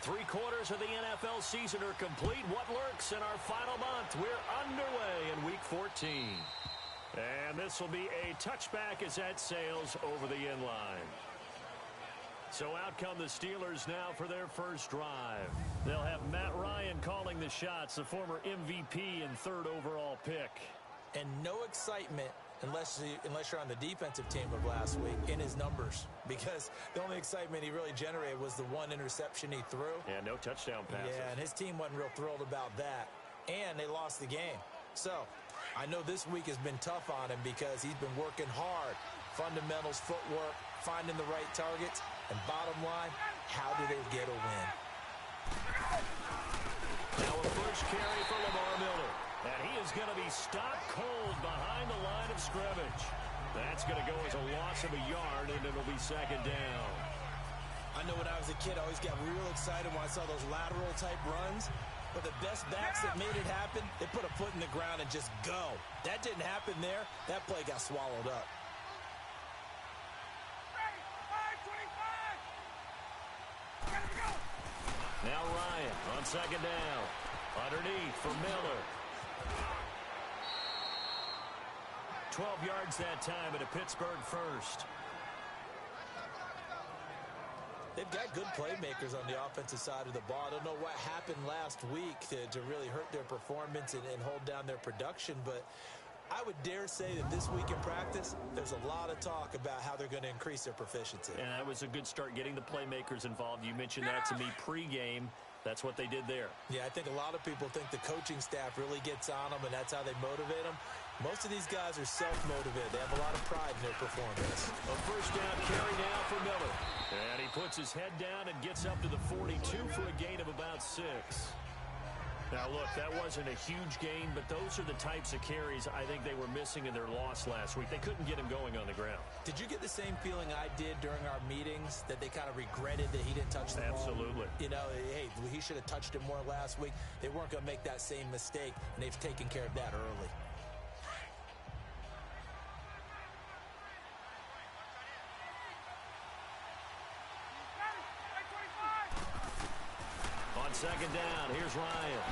3 quarters of the NFL season are complete. What lurks in our final month? We're underway in Week 14. And this will be a touchback as that sails over the end line. So out come the Steelers now for their first drive. They'll have Matt Ryan calling the shots, the former MVP and 3rd overall pick. And no excitement unless you're on the defensive team of last week in his numbers, because the only excitement he really generated was the 1 interception he threw. Yeah, no touchdown passes. Yeah, and his team wasn't real thrilled about that. And they lost the game. So I know this week has been tough on him because he's been working hard. Fundamentals, footwork, finding the right targets. And bottom line, how do they get a win? Now a first carry for Lamar Miller. And he is going to be stopped cold behind the line of scrimmage. That's going to go as a loss of a yard, and it'll be 2nd down. I know when I was a kid, I always got real excited when I saw those lateral-type runs. But the best backs that made it happen, they put a foot in the ground and just go. That didn't happen there. That play got swallowed up. Now Ryan on 2nd down. Underneath for Miller. 12 yards that time at a Pittsburgh first. They've got good playmakers on the offensive side of the ball. I don't know what happened last week to really hurt their performance and hold down their production, but I would dare say that this week in practice, there's a lot of talk about how they're going to increase their proficiency. And that was a good start, getting the playmakers involved. You mentioned that to me pregame. That's what they did there. Yeah, I think a lot of people think the coaching staff really gets on them, and that's how they motivate them. Most of these guys are self-motivated. They have a lot of pride in their performance. A first down carry now for Miller. And he puts his head down and gets up to the 42 for a gain of about 6. Now, look, that wasn't a huge gain, but those are the types of carries I think they were missing in their loss last week. They couldn't get him going on the ground. Did you get the same feeling I did during our meetings, that they kind of regretted that he didn't touch the ball? Absolutely. You know, hey, he should have touched it more last week. They weren't going to make that same mistake, and they've taken care of that early. On 2nd down, here's Ryan.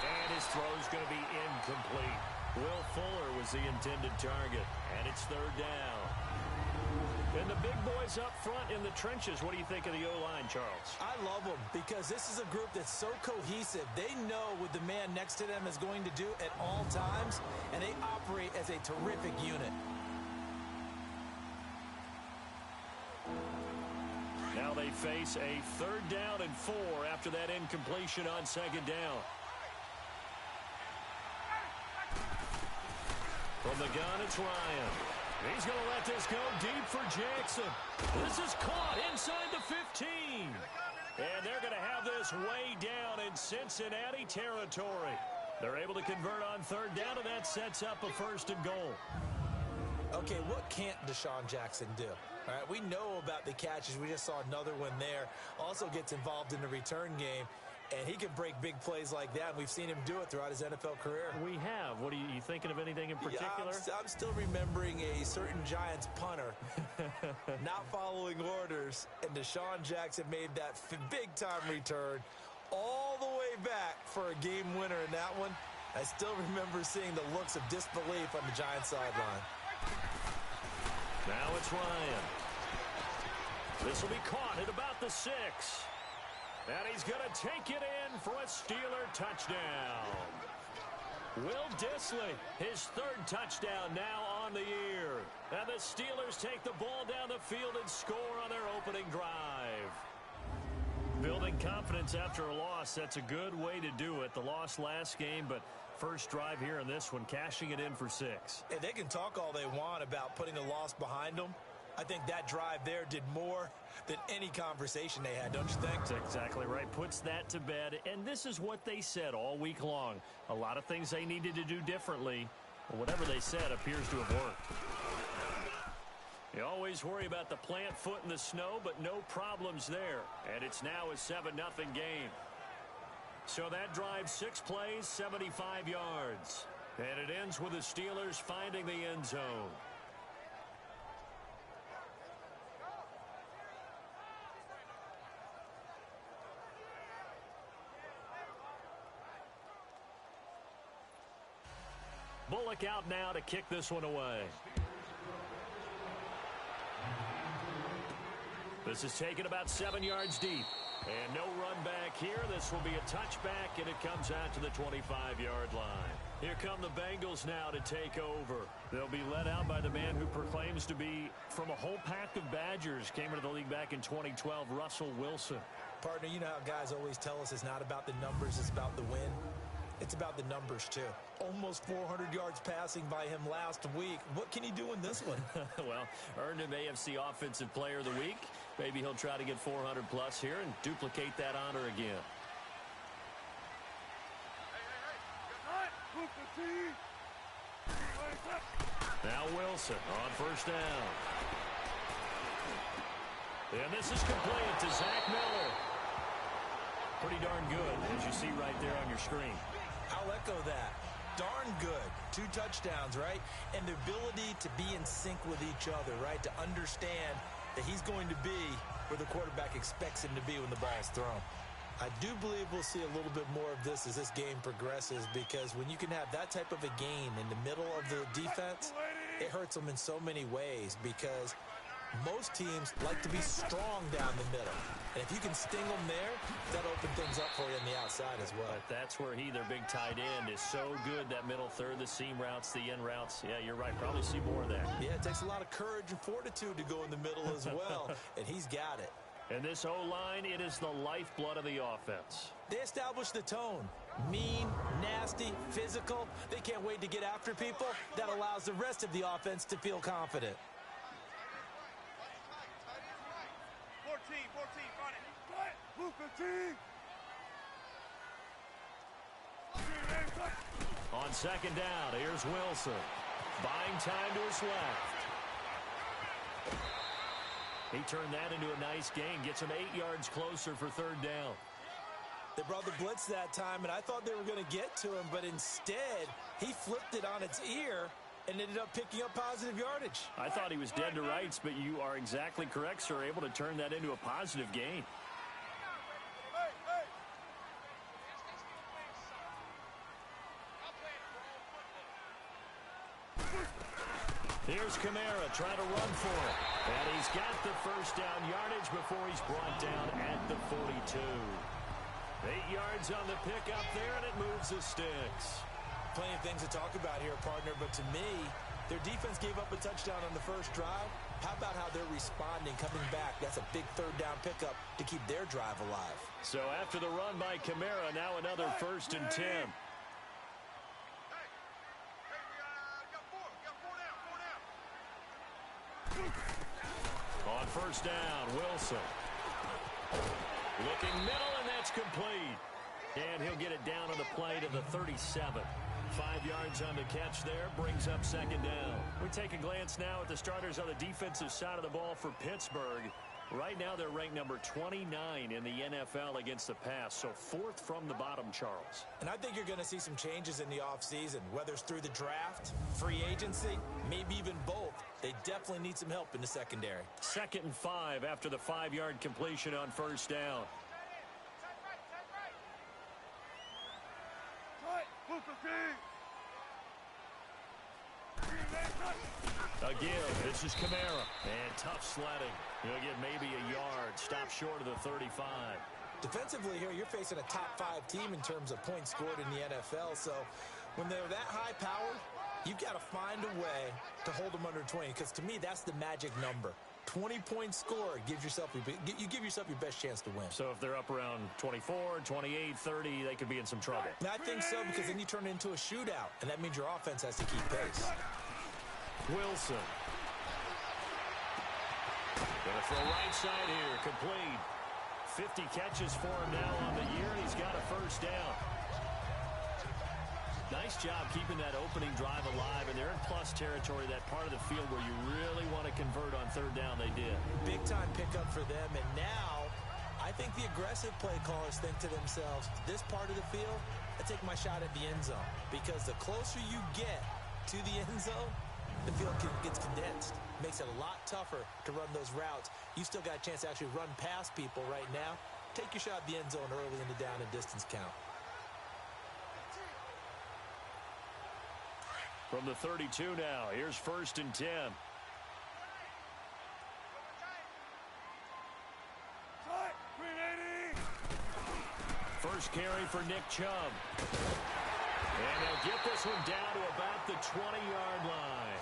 And his throw's going to be incomplete. Will Fuller was the intended target. And it's 3rd down. And the big boys up front in the trenches. What do you think of the O-line, Charles? I love them because this is a group that's so cohesive. They know what the man next to them is going to do at all times, and they operate as a terrific unit. Now they face a 3rd down and 4 after that incompletion on 2nd down. From the gun, it's Ryan. He's going to let this go deep for Jackson. This is caught inside the 15. And they're going to have this way down in Cincinnati territory. They're able to convert on 3rd down, and that sets up a 1st and goal. Okay, what can't Deshaun Jackson do? All right, we know about the catches. We just saw another one there. Also gets involved in the return game, and he can break big plays like that. We've seen him do it throughout his NFL career. We have. What are you thinking of anything in particular? Yeah, I'm still remembering a certain Giants punter not following orders, and Deshaun Jackson made that big-time return all the way back for a game winner in that one. I still remember seeing the looks of disbelief on the Giants sideline. Now it's Ryan. This will be caught at about the 6. And he's going to take it in for a Steeler touchdown. Will Dissly, his 3rd touchdown now on the year. And the Steelers take the ball down the field and score on their opening drive. Building confidence after a loss, that's a good way to do it. The loss last game, but first drive here in this one, cashing it in for 6. And they can talk all they want about putting a loss behind them. I think that drive there did more than any conversation they had, don't you think? That's exactly right. Puts that to bed. And this is what they said all week long. A lot of things they needed to do differently. But whatever they said appears to have worked. You always worry about the plant foot in the snow, but no problems there. And it's now a 7-0 game. So that drive, 6 plays, 75 yards. And it ends with the Steelers finding the end zone. Bullock out now to kick this one away. This is taken about 7 yards deep. And no run back here. This will be a touchback, and it comes out to the 25-yard line. Here come the Bengals now to take over. They'll be led out by the man who proclaims to be from a whole pack of Badgers. Came into the league back in 2012, Russell Wilson. Partner, you know how guys always tell us it's not about the numbers, it's about the win. It's about the numbers, too. Almost 400 yards passing by him last week. What can he do in this one? Well, earned him AFC Offensive Player of the Week. Maybe he'll try to get 400-plus here and duplicate that honor again. Now Wilson on first down. And this is complete to Zach Miller. Pretty darn good, as you see right there on your screen. I'll echo that. Darn good. 2 touchdowns, right? And the ability to be in sync with each other, right? To understand that he's going to be where the quarterback expects him to be when the ball's thrown. I do believe we'll see a little bit more of this as this game progresses, because when you can have that type of a gain in the middle of the defense, it hurts them in so many ways, because most teams like to be strong down the middle. And if you can sting them there, that'll open things up for you on the outside as well. But that's where their big tight end, is so good, that middle third, the seam routes, the in routes. Yeah, you're right. Probably see more of that. Yeah, it takes a lot of courage and fortitude to go in the middle as well, and he's got it. And this O-line, it is the lifeblood of the offense. They establish the tone. Mean, nasty, physical. They can't wait to get after people. That allows the rest of the offense to feel confident. 14, run it. Move 15. On second down, here's Wilson. Buying time to his left. He turned that into a nice gain. Gets him 8 yards closer for third down. They brought the blitz that time, and I thought they were going to get to him, but instead, he flipped it on its ear and ended up picking up positive yardage. I thought he was dead to rights, but you are exactly correct, sir. Able to turn that into a positive gain. Here's Kamara trying to run for it. And he's got the first down yardage before he's brought down at the 42. 8 yards on the pickup there, and it moves the sticks. Plenty of things to talk about here, partner, but to me, their defense gave up a touchdown on the first drive. How about how they're responding, coming back? That's a big third down pickup to keep their drive alive. So after the run by Kamara, now another 1st and 10. On first down, Wilson. Looking middle, and that's complete. And he'll get it down on the play to the 37. 5 yards on the catch there, brings up second down. We take a glance now at the starters on the defensive side of the ball for Pittsburgh. Right now they're ranked number 29 in the NFL against the pass, so 4th from the bottom, Charles. And I think you're going to see some changes in the offseason, whether it's through the draft, free agency, maybe even both. They definitely need some help in the secondary. 2nd and 5 after the 5-yard completion on first down. Again, this is Kamara. And tough sledding. He'll get maybe a yard. Stop short of the 35. Defensively here, you're facing a top 5 team in terms of points scored in the NFL. So when they're that high powered, you've got to find a way to hold them under 20. Because to me, that's the magic number. 20 points scored gives yourself you give yourself your best chance to win. So if they're up around 24, 28, 30, they could be in some trouble. And I think so, because then you turn it into a shootout, and that means your offense has to keep pace. Wilson. Gonna throw right side here, complete. 50 catches for him now on the year, and he's got a first down. Nice job keeping that opening drive alive, and they're in plus territory, that part of the field where you really want to convert on third down. They did. Big-time pickup for them, and now I think the aggressive play callers think to themselves, this part of the field, I take my shot at the end zone, because the closer you get to the end zone, the field gets condensed. Makes it a lot tougher to run those routes. You still got a chance to actually run past people right now. Take your shot at the end zone early in the down and distance count. From the 32 now, here's 1st and 10. First carry for Nick Chubb. And they'll get this one down to about the 20-yard line.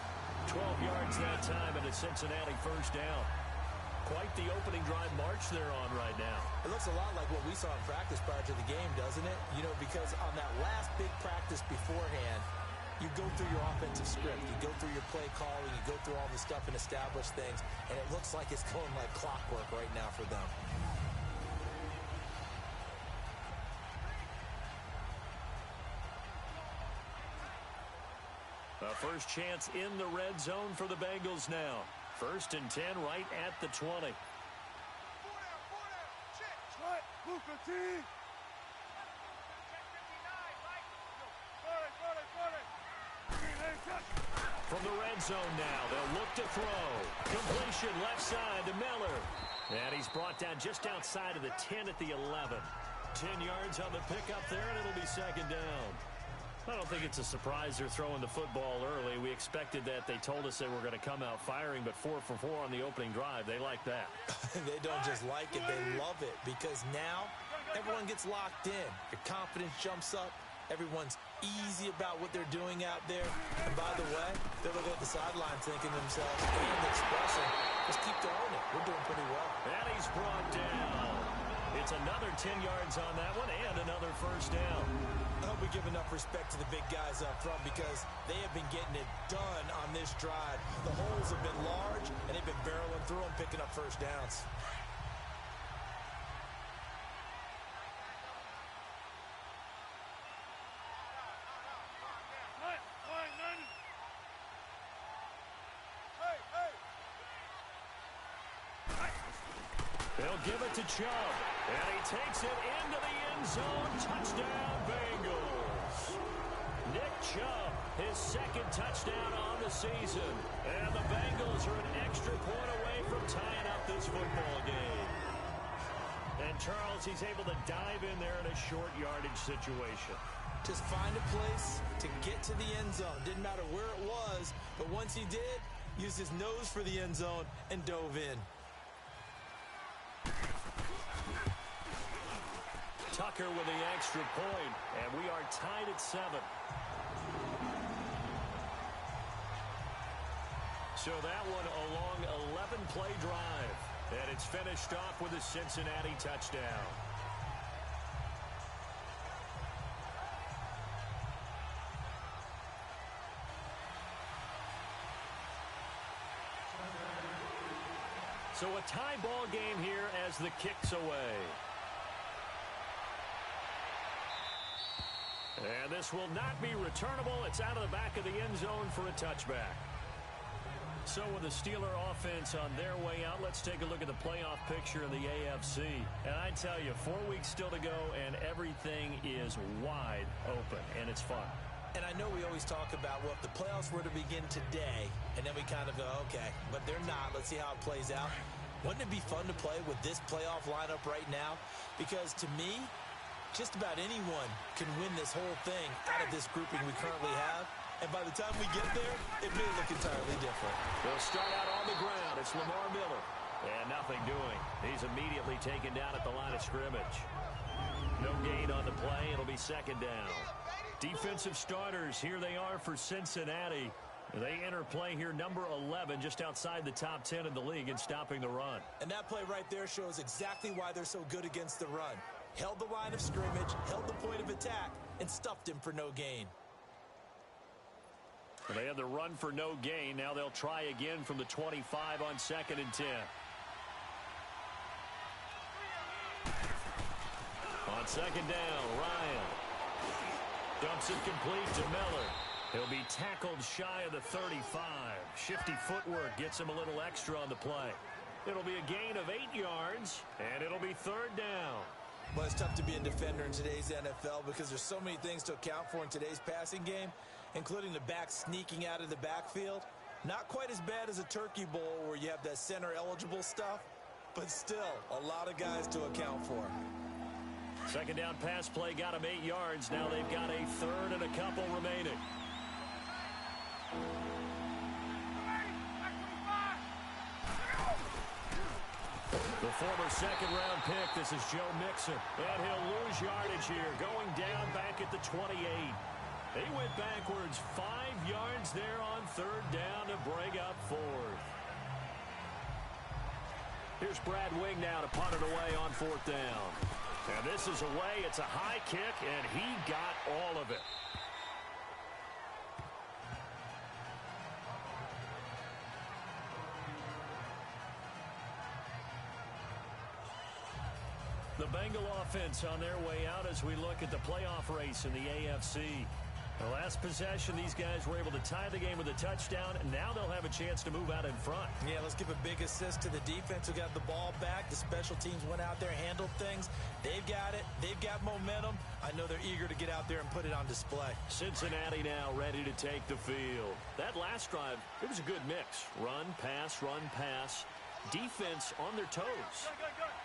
12 yards that time and a Cincinnati first down. Quite the opening drive march they're on right now. It looks a lot like what we saw in practice prior to the game, doesn't it? You know, because on that last big practice beforehand, you go through your offensive script. You go through your play calling. You go through all the stuff and establish things. And it looks like it's going like clockwork right now for them. A first chance in the red zone for the Bengals now. 1st and 10 right at the 20. From the red zone now, they'll look to throw. Completion left side to Miller. And he's brought down just outside of the 10 at the 11. 10 yards on the pickup there, and it'll be 2nd down. I don't think it's a surprise they're throwing the football early. We expected that. They told us they were going to come out firing, but 4 for 4 on the opening drive. They like that. They don't just like it, they love it, because now everyone gets locked in. Your confidence jumps up. Everyone's easy about what they're doing out there. And by the way, they're looking at the sideline thinking to themselves and expressing, just keep throwing it. We're doing pretty well. And he's brought down. It's another 10 yards on that one and another first down. I hope we give enough respect to the big guys up front because they have been getting it done on this drive. The holes have been large, and they've been barreling through them, picking up first downs. They'll give it to Chubb, and he takes it into the end zone. Touchdown, Bengals. Nick Chubb, his 2nd touchdown on the season. And the Bengals are an extra point away from tying up this football game. And Charles, he's able to dive in there in a short yardage situation. Just find a place to get to the end zone. Didn't matter where it was, but once he did, used his nose for the end zone and dove in. Tucker with the extra point, and we are tied at 7. So that one a long 11-play drive, and it's finished off with a Cincinnati touchdown. So a tie ball game here as the kick's away. And this will not be returnable. It's out of the back of the end zone for a touchback. So with the Steeler offense on their way out, let's take a look at the playoff picture in the AFC. And I tell you, 4 weeks still to go, and everything is wide open, and it's fun. And I know we always talk about, well, if the playoffs were to begin today, and then we kind of go, okay, but they're not. Let's see how it plays out. Wouldn't it be fun to play with this playoff lineup right now? Because to me, just about anyone can win this whole thing out of this grouping we currently have. And by the time we get there, it may look entirely different. They'll start out on the ground. It's Lamar Miller. And nothing doing. He's immediately taken down at the line of scrimmage. No gain on the play. It'll be 2nd down. Defensive starters, here they are for Cincinnati. They enter play here, number 11, just outside the top 10 in the league in stopping the run. And that play right there shows exactly why they're so good against the run. Held the line of scrimmage, held the point of attack, and stuffed him for no gain. They had the run for no gain. Now they'll try again from the 25 on 2nd and 10. On 2nd down, Ryan dumps it complete to Miller. He'll be tackled shy of the 35. Shifty footwork gets him a little extra on the play. It'll be a gain of 8 yards, and it'll be 3rd down. Well, it's tough to be a defender in today's NFL because there's so many things to account for in today's passing game, including the back sneaking out of the backfield. Not quite as bad as a turkey bowl where you have that center-eligible stuff, but still a lot of guys to account for. 2nd down pass play got him 8 yards. Now they've got a 3rd and a couple remaining. The former second-round pick, this is Joe Mixon. And he'll lose yardage here, going down back at the 28. He went backwards 5 yards there on third down to bring up fourth. Here's Brad Wing now to punt it away on fourth down. And this is away. It's a high kick, and he got all of it. The Bengal offense on their way out as we look at the playoff race in the AFC. The last possession, these guys were able to tie the game with a touchdown, and now they'll have a chance to move out in front. Yeah, let's give a big assist to the defense who got the ball back. The special teams went out there, handled things. They've got it. They've got momentum. I know they're eager to get out there and put it on display. Cincinnati now ready to take the field. That last drive, it was a good mix. Run, pass, defense on their toes.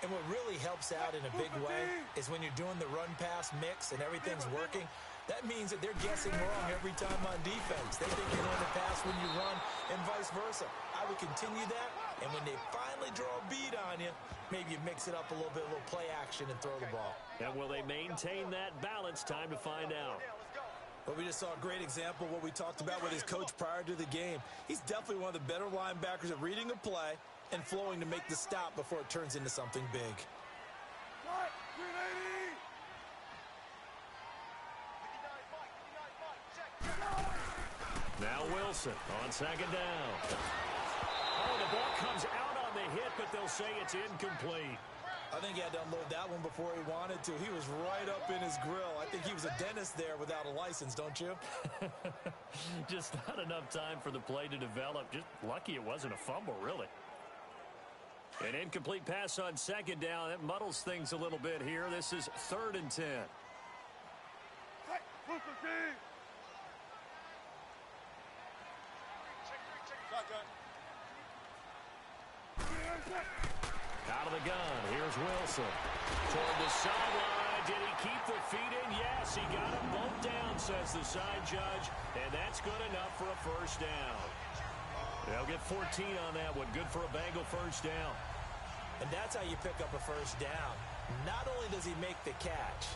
And what really helps out in a big way is when you're doing the run-pass mix and everything's working, that means that they're guessing wrong every time on defense. They think you're going to pass when you run and vice versa. I would continue that, and when they finally draw a beat on you, maybe you mix it up a little bit, a little play action and throw the ball. And will they maintain that balance? Time to find out. Well, we just saw a great example of what we talked about with his coach prior to the game. He's definitely one of the better linebackers at reading a play and flowing to make the stop before it turns into something big. Now Wilson on second down. Oh, the ball comes out on the hit, but they'll say it's incomplete. I think he had to unload that one before he wanted to. He was right up in his grill. I think he was a dentist there without a license, don't you? Just not enough time for the play to develop. Just lucky it wasn't a fumble, really. An incomplete pass on second down. That muddles things a little bit here. This is 3rd and 10. Out of the gun. Here's Wilson. Toward the sideline. Did he keep the feet in? Yes, he got them both down, says the side judge. And that's good enough for a first down. They'll get 14 on that one. Good for a Bengal first down. And that's how you pick up a first down. Not only does he make the catch,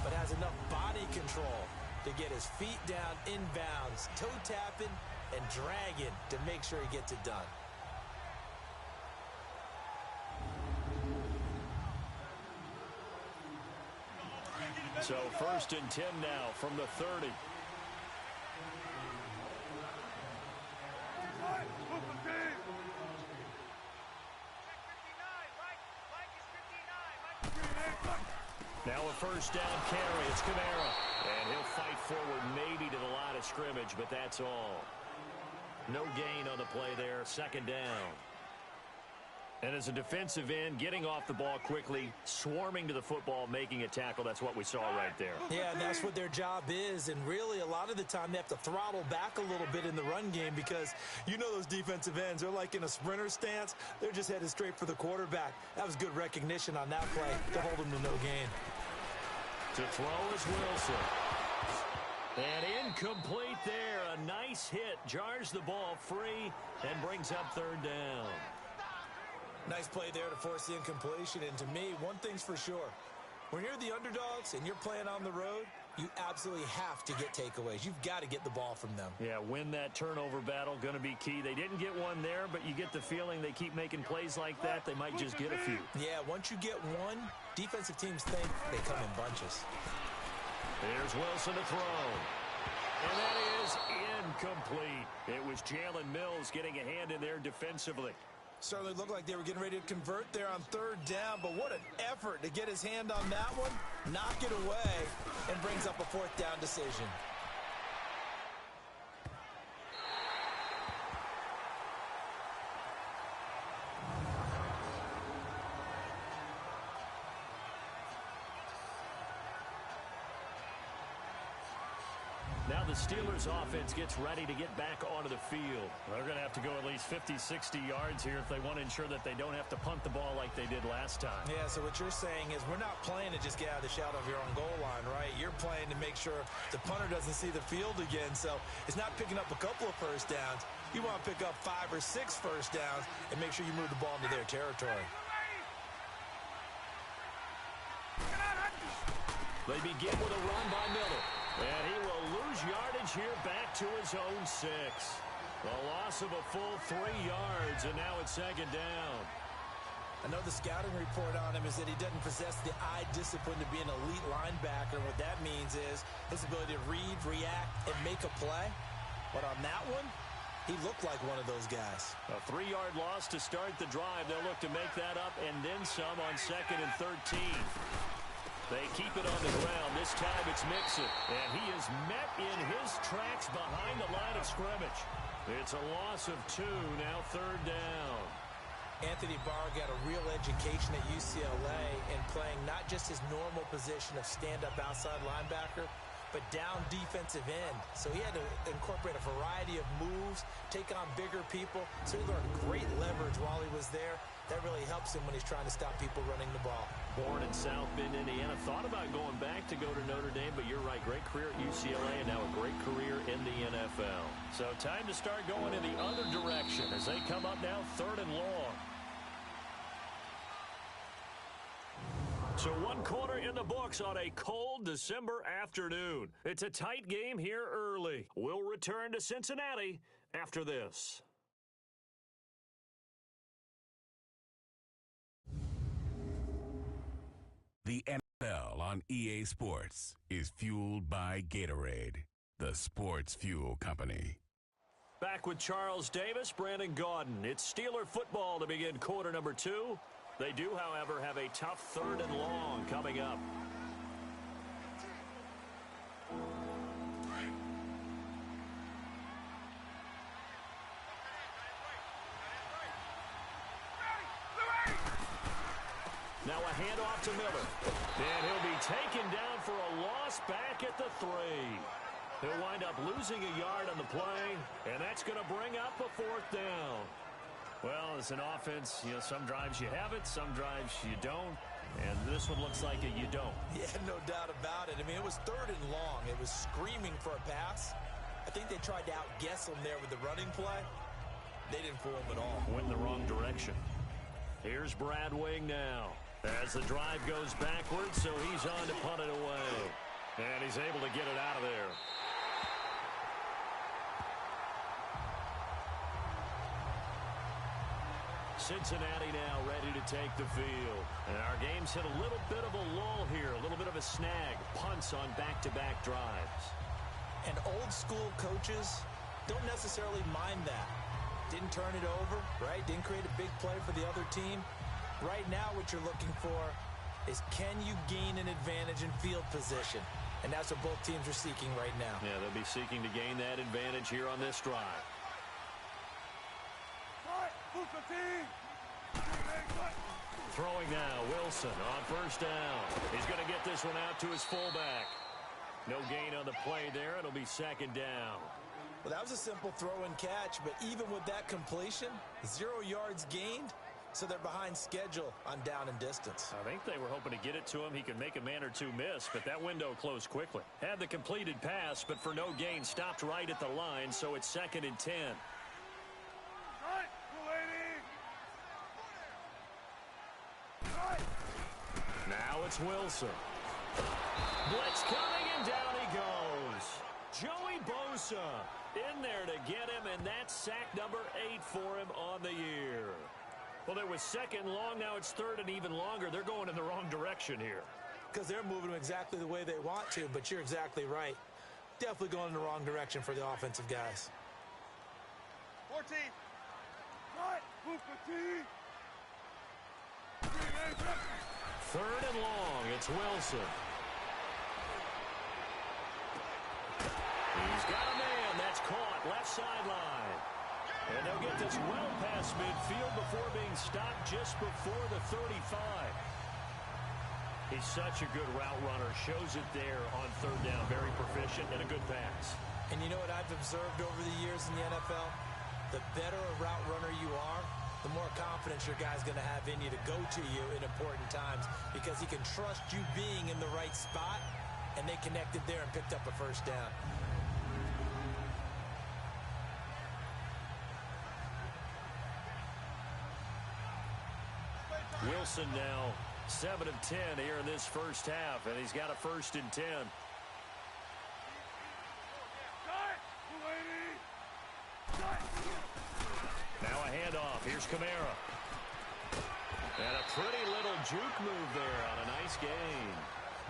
but has enough body control to get his feet down inbounds, toe tapping and dragging to make sure he gets it done. So 1st and 10 now from the 30. Now a first down carry. It's Kamara. And he'll fight forward maybe to the line of scrimmage, but that's all. No gain on the play there. 2nd down. And as a defensive end, getting off the ball quickly, swarming to the football, making a tackle, that's what we saw right there. Yeah, and that's what their job is. And really, a lot of the time, they have to throttle back a little bit in the run game because you know those defensive ends, they're like in a sprinter stance. They're just headed straight for the quarterback. That was good recognition on that play to hold them to no gain. To throw is Wilson. And incomplete there. A nice hit. Jars the ball free and brings up 3rd down. Nice play there to force the incompletion. And to me, one thing's for sure. When you're the underdogs and you're playing on the road, you absolutely have to get takeaways. You've got to get the ball from them. Yeah, win that turnover battle, going to be key. They didn't get one there, but you get the feeling they keep making plays like that. They might just get a few. Yeah, once you get one, defensive teams think they come in bunches. Here's Wilson to throw. And that is incomplete. It was Jalen Mills getting a hand in there defensively. Certainly looked like they were getting ready to convert there on 3rd down, but what an effort to get his hand on that one, knock it away, and brings up a 4th down decision. Now the Steelers offense gets ready to get back onto the field. They're going to have to go at least 50, 60 yards here if they want to ensure that they don't have to punt the ball like they did last time. Yeah, so what you're saying is we're not playing to just get out of the shadow of your own goal line, right? You're playing to make sure the punter doesn't see the field again. So it's not picking up a couple of first downs. You want to pick up 5 or 6 first downs and make sure you move the ball into their territory. They begin with a run by Miller. And he will lose yardage here back to his own 6. A loss of a full 3 yards, and now it's second down. I know the scouting report on him is that he doesn't possess the eye discipline to be an elite linebacker. What that means is his ability to read, react, and make a play. But on that one, he looked like one of those guys. A 3-yard loss to start the drive. They'll look to make that up and then some on 2nd and 13. They keep it on the ground. This time it's Mixon. And he is met in his tracks behind the line of scrimmage. It's a loss of 2, now 3rd down. Anthony Barr got a real education at UCLA in playing not just his normal position of stand-up outside linebacker, but down defensive end. So he had to incorporate a variety of moves, take on bigger people. So he learned great leverage while he was there. That really helps him when he's trying to stop people running the ball. Born in South Bend, Indiana. Thought about going back to go to Notre Dame, but you're right. Great career at UCLA and now a great career in the NFL. So time to start going in the other direction as they come up now 3rd and long. So 1 quarter in the books on a cold December afternoon. It's a tight game here early. We'll return to Cincinnati after this. The NFL on EA Sports is fueled by Gatorade, the sports fuel company. Back with Charles Davis, Brandon Gaudin. It's Steeler football to begin quarter number 2. They do, however, have a tough 3rd and long coming up. Now a handoff to Miller. And he'll be taken down for a loss back at the 3. He'll wind up losing a yard on the play, and that's going to bring up a 4th down. Well, as an offense, some drives you have it, some drives you don't. And this one looks like you don't. Yeah, no doubt about it. I mean, it was 3rd and long. It was screaming for a pass. I think they tried to outguess him there with the running play. They didn't fool him at all. Went in the wrong direction. Here's Brad Wing now. As the drive goes backwards, so he's on to punt it away. And he's able to get it out of there. Cincinnati now ready to take the field. And our game's hit a little bit of a lull here, a little bit of a snag. Punts on back-to-back drives. And old-school coaches don't necessarily mind that. Didn't turn it over, right? Didn't create a big play for the other team. Right now what you're looking for is can you gain an advantage in field position? And that's what both teams are seeking right now. Yeah, they'll be seeking to gain that advantage here on this drive. Throwing now, Wilson on 1st down. He's going to get this one out to his fullback. No gain on the play there. It'll be 2nd down. Well, that was a simple throw and catch, but even with that completion, 0 yards gained. So they're behind schedule on down and distance. I think they were hoping to get it to him. He could make a man or two miss, but that window closed quickly. Had the completed pass, but for no gain, stopped right at the line, so it's 2nd and 10. Now it's Wilson. Blitz coming, and down he goes. Joey Bosa in there to get him, and that's sack number 8 for him on the year. Well, it was 2nd long. Now it's 3rd and even longer. They're going in the wrong direction here. Because they're moving exactly the way they want to, but you're exactly right. Definitely going in the wrong direction for the offensive guys. 14. Right. Move 15. 3rd and long. It's Wilson. He's got a man. That's caught. Left sideline. And they'll get this well past midfield before being stopped just before the 35. He's such a good route runner. Shows it there on 3rd down. Very proficient and a good pass. And you know what I've observed over the years in the NFL? The better a route runner you are, the more confidence your guy's going to have in you to go to you in important times because he can trust you being in the right spot, and they connected there and picked up a 1st down. Wilson now 7 of 10 here in this first half, and he's got a 1st and 10. Now a handoff. Here's Kamara. And a pretty little juke move there on a nice gain.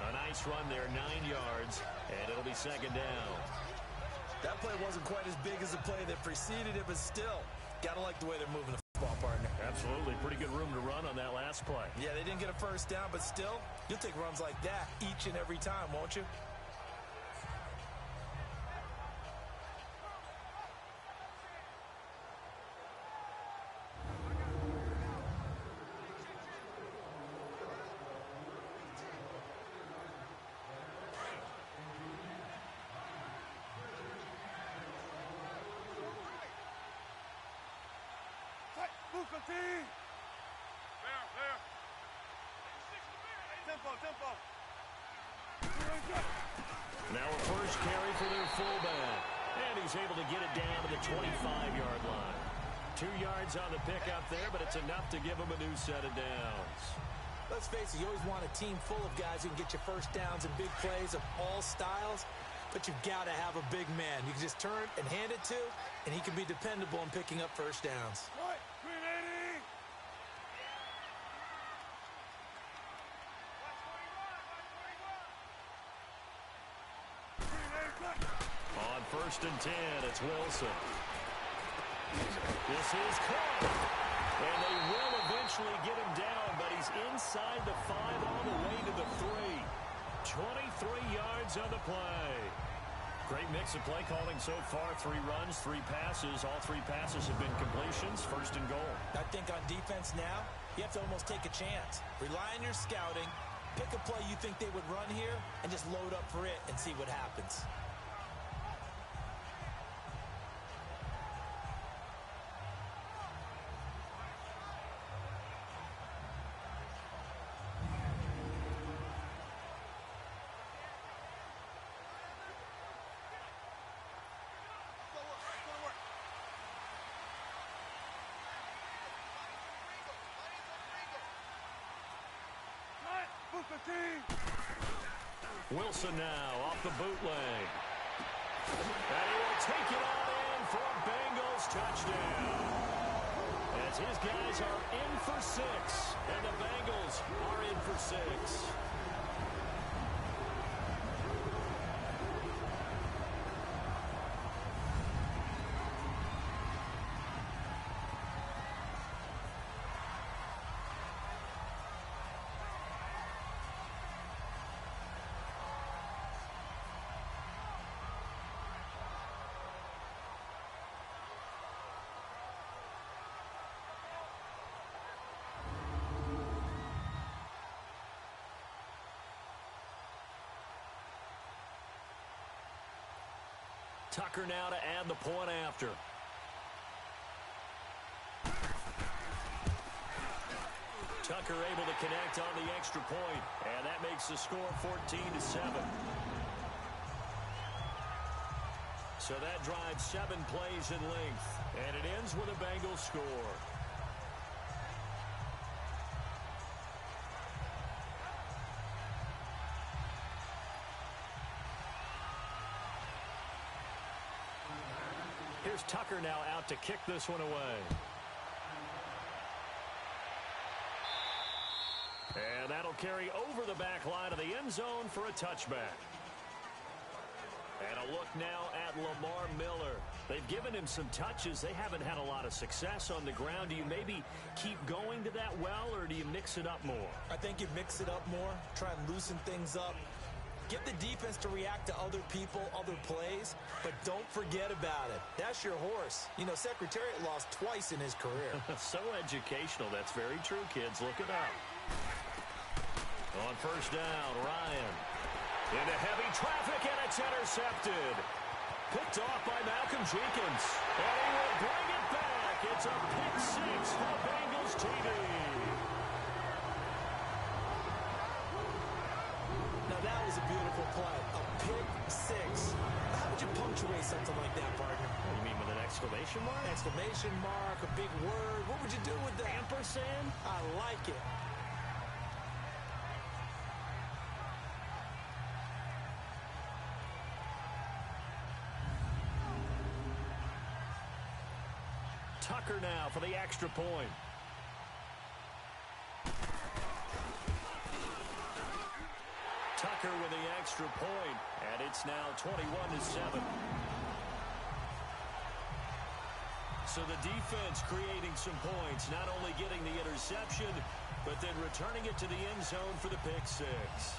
A nice run there, 9 yards, and it'll be 2nd down. That play wasn't quite as big as the play that preceded it, but still, gotta like the way they're moving the football, partner. Absolutely. Pretty good room to run on that last play. Yeah, they didn't get a 1st down, but still, you'll take runs like that each and every time, won't you? Tempo. Now a first carry for their fullback. And he's able to get it down to the 25-yard line. 2 yards on the pickup there, but it's enough to give him a new set of downs. Let's face it, you always want a team full of guys who can get you 1st downs and big plays of all styles, but you've got to have a big man. You can just turn and hand it to, and he can be dependable in picking up 1st downs. Right, 380. On 1st and 10, it's Wilson. This is caught. And they will eventually get him down, but he's inside the 5 all the way to the 3. 23 yards on the play. Great mix of play calling so far. 3 runs, 3 passes. All 3 passes have been completions. 1st and goal. I think on defense now, you have to almost take a chance. Rely on your scouting. Pick a play you think they would run here and just load up for it and see what happens. Wilson now off the bootleg. And he will take it on in for a Bengals touchdown. As his guys are in for 6, and the Bengals are in for 6. Tucker now to add the point after. Tucker able to connect on the extra point, and that makes the score 14-7. So that drives 7 plays in length, and it ends with a Bengals score. Here's Tucker now out to kick this one away. And that'll carry over the back line of the end zone for a touchback. And a look now at Lamar Miller. They've given him some touches. They haven't had a lot of success on the ground. Do you maybe keep going to that well, or do you mix it up more? I think you mix it up more, try and loosen things up. Get the defense to react to other people, other plays, but don't forget about it. That's your horse. You know, Secretariat lost twice in his career. So educational. That's very true, kids. Look it up. On first down, Ryan. Into heavy traffic, and it's intercepted. Picked off by Malcolm Jenkins. And he will bring it back. It's a pick 6 for Bengals TD. Now that was a beautiful play. A pick 6. How would you punctuate something like that, partner? What do you mean, with an exclamation mark? Exclamation mark, a big word. What would you do with that? Ampersand? I like it. Tucker now for the extra point. Tucker with the extra point, and it's now 21-7. So the defense creating some points, not only getting the interception, but then returning it to the end zone for the pick six.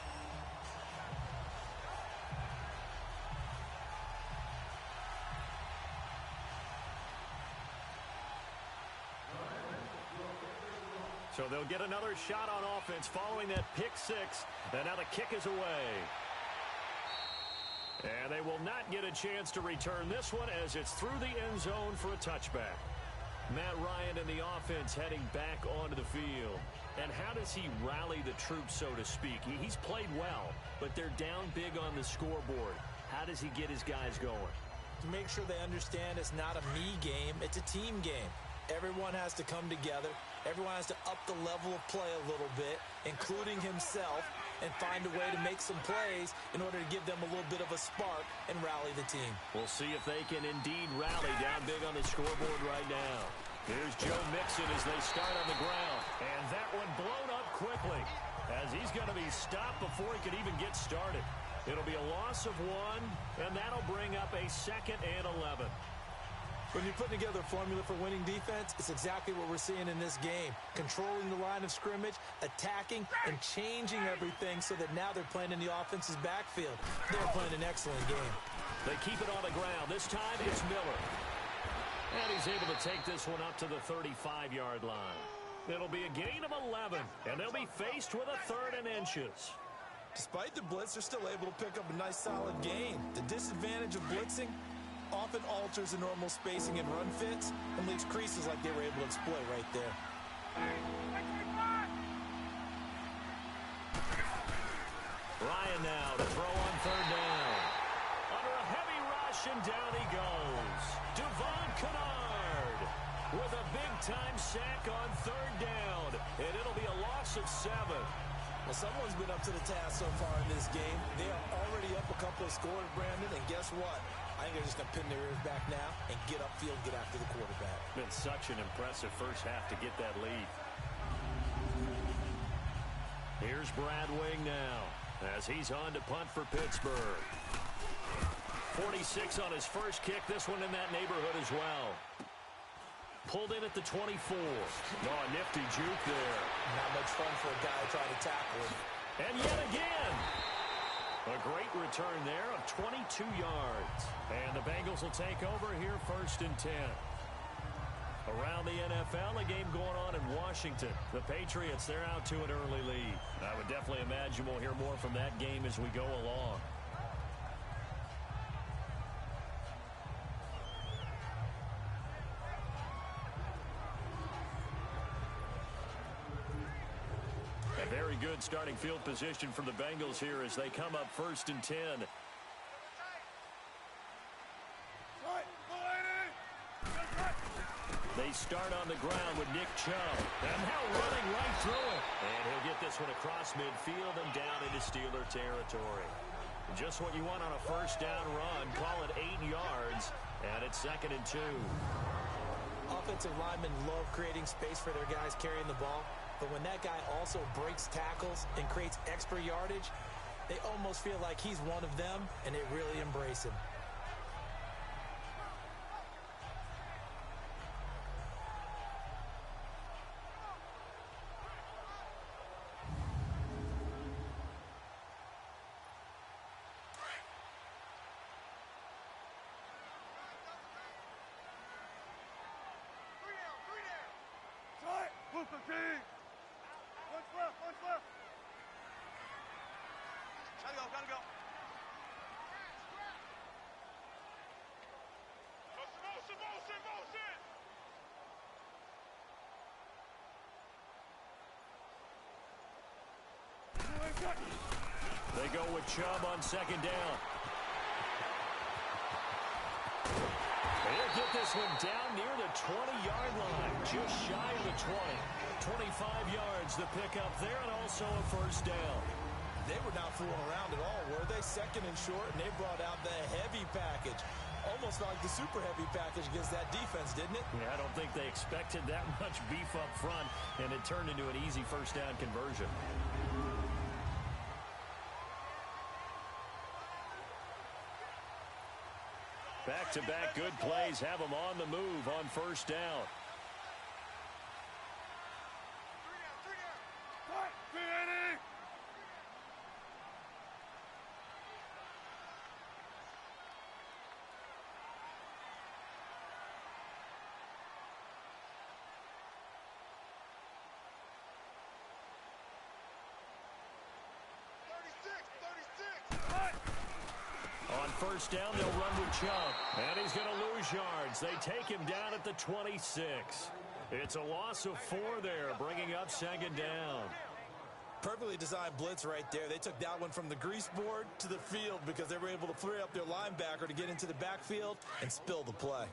So they'll get another shot on offense following that pick six. And now the kick is away. And they will not get a chance to return this one as it's through the end zone for a touchback. Matt Ryan and the offense heading back onto the field. And how does he rally the troops, so to speak? He's played well, but they're down big on the scoreboard. How does he get his guys going? To make sure they understand it's not a me game, it's a team game. Everyone has to come together. Everyone has to up the level of play a little bit, including himself, and find a way to make some plays in order to give them a little bit of a spark and rally the team. We'll see if they can indeed rally down big on the scoreboard right now. Here's Joe Mixon as they start on the ground. And that one blown up quickly as he's going to be stopped before he could even get started. It'll be a loss of 1, and that'll bring up a 2nd and 11. When you put together a formula for winning defense, it's exactly what we're seeing in this game. Controlling the line of scrimmage, attacking, and changing everything so that now they're playing in the offense's backfield. They're playing an excellent game. They keep it on the ground. This time it's Miller. And he's able to take this one up to the 35-yard line. It'll be a gain of 11, and they'll be faced with a 3rd and inches. Despite the blitz, they're still able to pick up a nice solid gain. The disadvantage of blitzing often alters the normal spacing and run fits and leaves creases like they were able to exploit right there. Ryan now to throw on 3rd down. Under a heavy rush, and down he goes. Devon Kennard with a big-time sack on 3rd down, and it'll be a loss of 7. Well, someone's been up to the task so far in this game. They are already up a couple of scores, Brandon, and guess what? I think they're just going to pin their ears back now and get upfield, get after the quarterback. Been such an impressive first half to get that lead. Here's Brad Wing now as he's on to punt for Pittsburgh. 46 on his first kick. This one in that neighborhood as well. Pulled in at the 24. Oh, a nifty juke there. Not much fun for a guy trying to tackle him. And yet again, a great return there of 22 yards. And the Bengals will take over here 1st and 10. Around the NFL, a game going on in Washington. The Patriots, they're out to an early lead. I would definitely imagine we'll hear more from that game as we go along. Very good starting field position for the Bengals here as they come up 1st and 10. They start on the ground with Nick Chubb. And now running right through it. And he'll get this one across midfield and down into Steeler territory. Just what you want on a 1st down run. Call it 8 yards. And it's 2nd and 2. Offensive linemen love creating space for their guys carrying the ball. But when that guy also breaks tackles and creates extra yardage, they almost feel like he's one of them, and they really embrace him. Gotta go. Motion. They go with Chubb on 2nd down. They'll get this one down near the 20-yard line, just shy of the 20. 25 yards the pickup there, and also a 1st down. They were not fooling around at all, were they? 2nd and short, and they brought out the heavy package. Almost like the super heavy package against that defense, didn't it? Yeah, I don't think they expected that much beef up front, and it turned into an easy first down conversion. Back-to-back good plays have them on the move on first down. On first down, they'll run with Chubb. And he's going to lose yards. They take him down at the 26. It's a loss of 4 there, bringing up second down. Perfectly designed blitz right there. They took that one from the grease board to the field because they were able to free up their linebacker to get into the backfield and spill the play.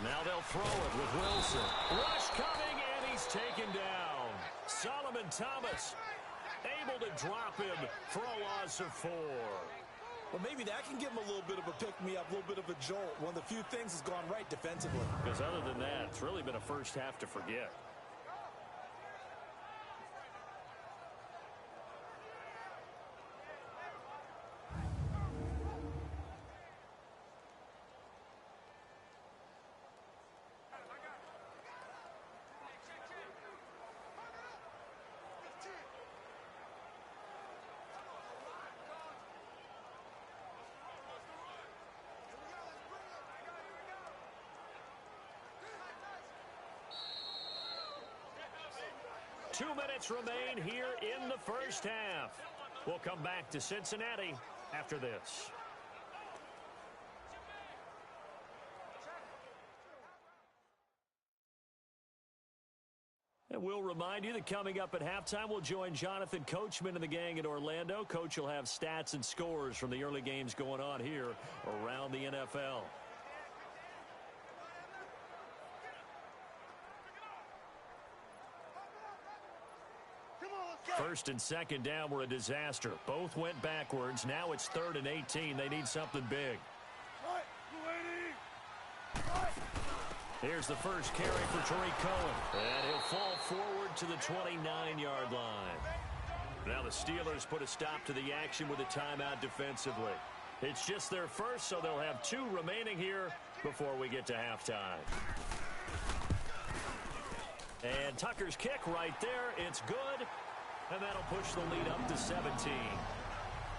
Now they'll throw it with Wilson. Rush coming, and he's taken down. Solomon Thomas able to drop him for a loss of 4. Well, maybe that can give him a little bit of a pick-me-up, a little bit of a jolt. One of the few things has gone right defensively. Because other than that, it's really been a first half to forget. Two minutes remain here in the first half. We'll come back to Cincinnati after this. And we'll remind you that coming up at halftime, we'll join Jonathan Coachman and the gang in Orlando. Coach will have stats and scores from the early games going on here around the NFL. First and second down were a disaster. Both went backwards. Now it's 3rd and 18. They need something big. Here's the first carry for Tariq Cohen. And he'll fall forward to the 29-yard line. Now the Steelers put a stop to the action with a timeout defensively. It's just their first, so they'll have 2 remaining here before we get to halftime. And Tucker's kick right there. It's good. And that'll push the lead up to 17.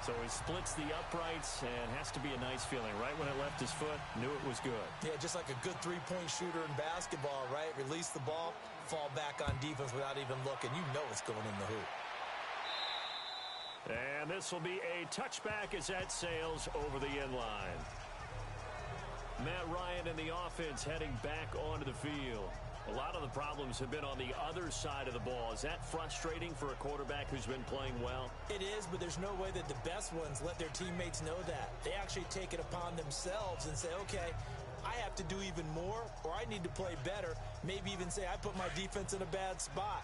So he splits the uprights and has to be a nice feeling. Right when it left his foot, knew it was good. Yeah, just like a good three-point shooter in basketball, right? Release the ball, fall back on defense without even looking. You know it's going in the hoop. And this will be a touchback as that sails over the end line. Matt Ryan and the offense heading back onto the field. A lot of the problems have been on the other side of the ball. Is that frustrating for a quarterback who's been playing well? It is, but there's no way that the best ones let their teammates know that. They actually take it upon themselves and say, okay, I have to do even more, or I need to play better. Maybe even say, I put my defense in a bad spot.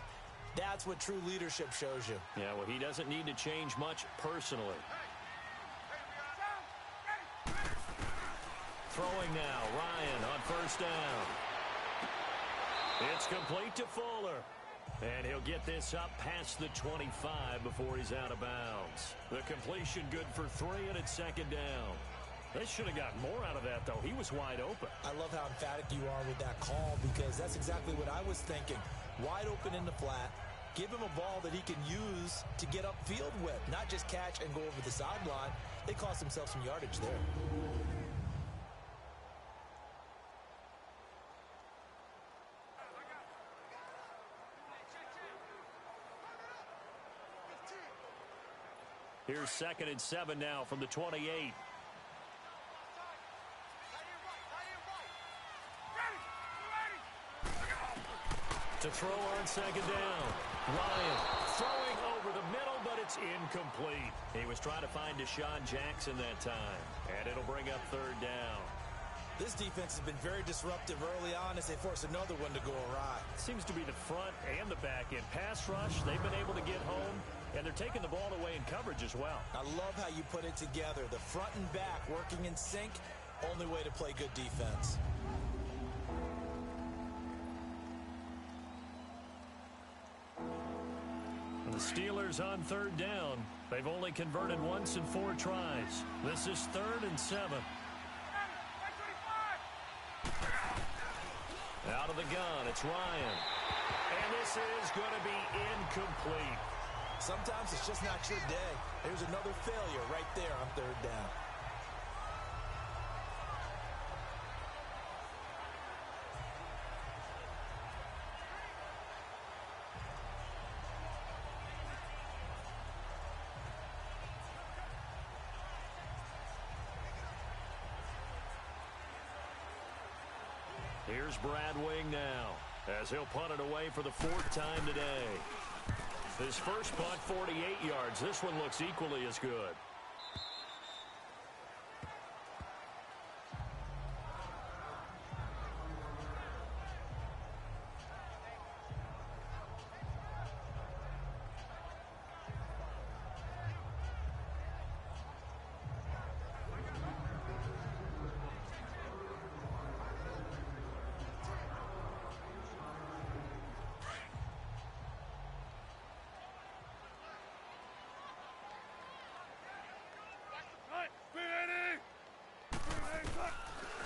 That's what true leadership shows you. Yeah, well, he doesn't need to change much personally. Throwing now, Ryan on first down. It's complete to Fuller. And he'll get this up past the 25 before he's out of bounds. The completion good for 3, and it's second down. They should have gotten more out of that, though. He was wide open. I love how emphatic you are with that call, because that's exactly what I was thinking. Wide open in the flat. Give him a ball that he can use to get upfield with, not just catch and go over the sideline. They cost themselves some yardage there. Here's 2nd and 7 now from the 28. To throw on second down. Ryan throwing over the middle, but it's incomplete. He was trying to find Deshaun Jackson that time, and it'll bring up third down. This defense has been very disruptive early on as they force another one to go awry. Seems to be the front and the back end. Pass rush, they've been able to get home, and they're taking the ball away in coverage as well. I love how you put it together. The front and back working in sync, only way to play good defense. The Steelers on third down. They've only converted once in 4 tries. This is 3rd and 7. Out of the gun, it's Ryan. And this is going to be incomplete. Sometimes it's just not your day. There's another failure right there on third down. Here's Brad Wing now, as he'll punt it away for the 4th time today. His first punt, 48 yards. This one looks equally as good.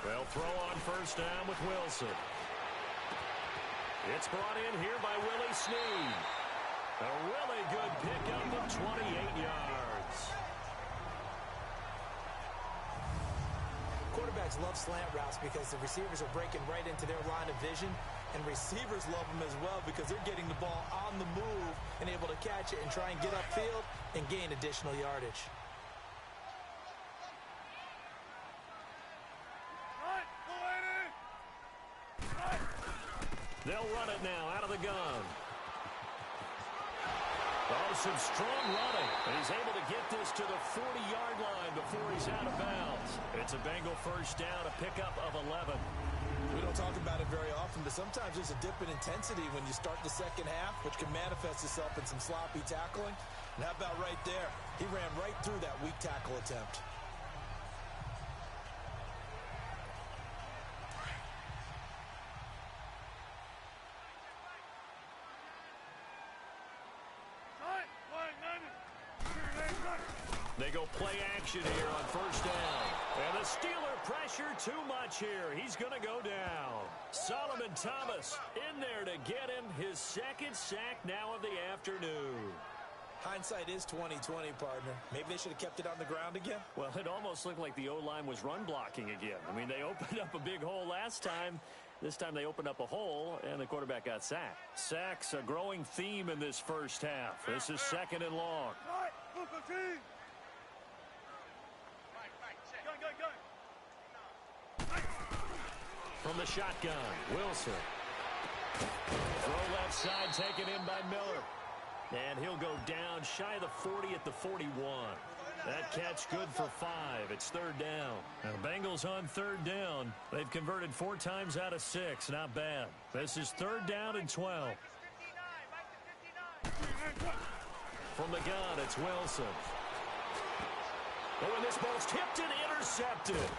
They'll throw on first down with Wilson. It's brought in here by Willie Snead. A really good pickup of 28 yards. Quarterbacks love slant routes because the receivers are breaking right into their line of vision, and receivers love them as well because they're getting the ball on the move and able to catch it and try and get upfield and gain additional yardage. They'll run it now out of the gun. Oh, some strong running. And he's able to get this to the 40-yard line before he's out of bounds. It's a Bengal first down, a pickup of 11. We don't talk about it very often, but sometimes there's a dip in intensity when you start the second half, which can manifest itself in some sloppy tackling. And how about right there? He ran right through that weak tackle attempt. They go play action here on first down. And the Steeler pressure too much here. He's going to go down. Solomon Thomas in there to get him his 2nd sack now of the afternoon. Hindsight is 20/20, partner. Maybe they should have kept it on the ground again. Well, it almost looked like the O-line was run blocking again. I mean, they opened up a big hole last time. This time they opened up a hole, and the quarterback got sacked. Sacks, a growing theme in this first half. This is 2nd and long. From the shotgun, Wilson. Throw left side taken in by Miller. And he'll go down shy of the 40 at the 41. That catch good for 5. It's 3rd down. Now, Bengals on 3rd down. They've converted 4 times out of 6. Not bad. This is 3rd down and 12. From the gun, it's Wilson. Oh, and this ball's tipped and intercepted.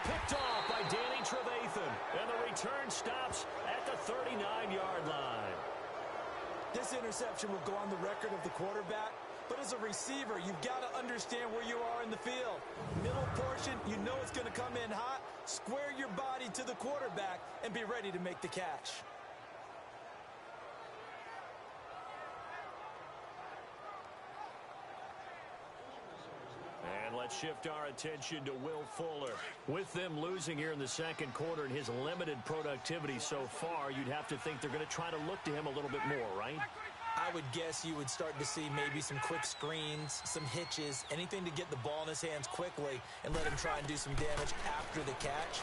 Picked off by Danny Trevathan. And the return stops at the 39-yard line. This interception will go on the record of the quarterback, but as a receiver, you've got to understand where you are in the field. Middle portion, you know it's going to come in hot. Square your body to the quarterback and be ready to make the catch. And let's shift our attention to Will Fuller. With them losing here in the 2nd quarter and his limited productivity so far, you'd have to think they're going to try to look to him a little bit more, right? I would guess you would start to see maybe some quick screens, some hitches, anything to get the ball in his hands quickly and let him try and do some damage after the catch.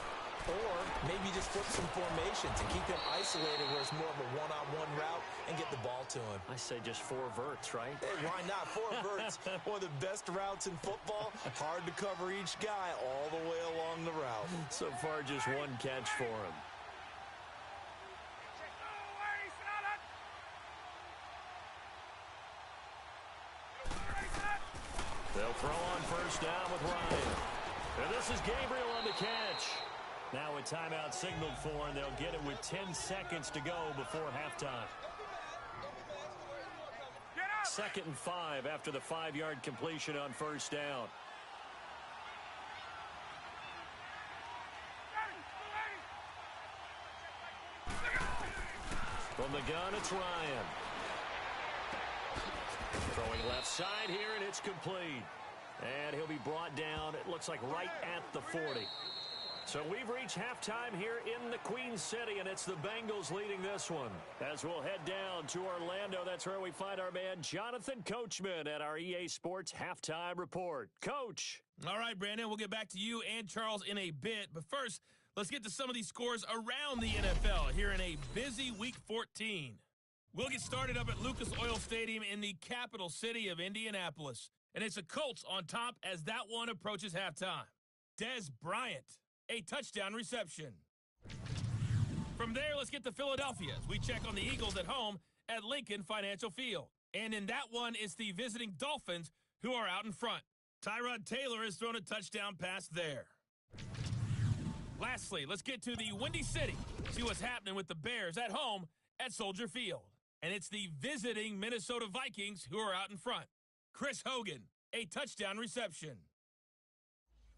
Or maybe just flip some formations and keep him isolated where it's more of a one-on-one route and get the ball to him. I say just 4 verts, right? Hey, why not? 4 verts, one of the best routes in football. Hard to cover each guy all the way along the route. So far, just 1 catch for him. They'll throw on first down with Ryan. And this is Gabriel on the catch. Now a timeout signaled for, and they'll get it with 10 seconds to go before halftime. 2nd and 5 after the 5-yard completion on first down. From the gun, it's Ryan. Throwing left side here, and it's complete. And he'll be brought down, it looks like right at the 40. So we've reached halftime here in the Queen City, and it's the Bengals leading this one. As we'll head down to Orlando, that's where we find our man Jonathan Coachman at our EA Sports Halftime Report. Coach. All right, Brandon, we'll get back to you and Charles in a bit. But first, let's get to some of these scores around the NFL here in a busy Week 14. We'll get started up at Lucas Oil Stadium in the capital city of Indianapolis. And it's the Colts on top as that one approaches halftime. Dez Bryant, a touchdown reception. From there, let's get to Philadelphia as we check on the Eagles at home at Lincoln Financial Field. And in that one, it's the visiting Dolphins who are out in front. Tyrod Taylor has thrown a touchdown pass there. Lastly, let's get to the Windy City. See what's happening with the Bears at home at Soldier Field. And it's the visiting Minnesota Vikings who are out in front. Chris Hogan, a touchdown reception.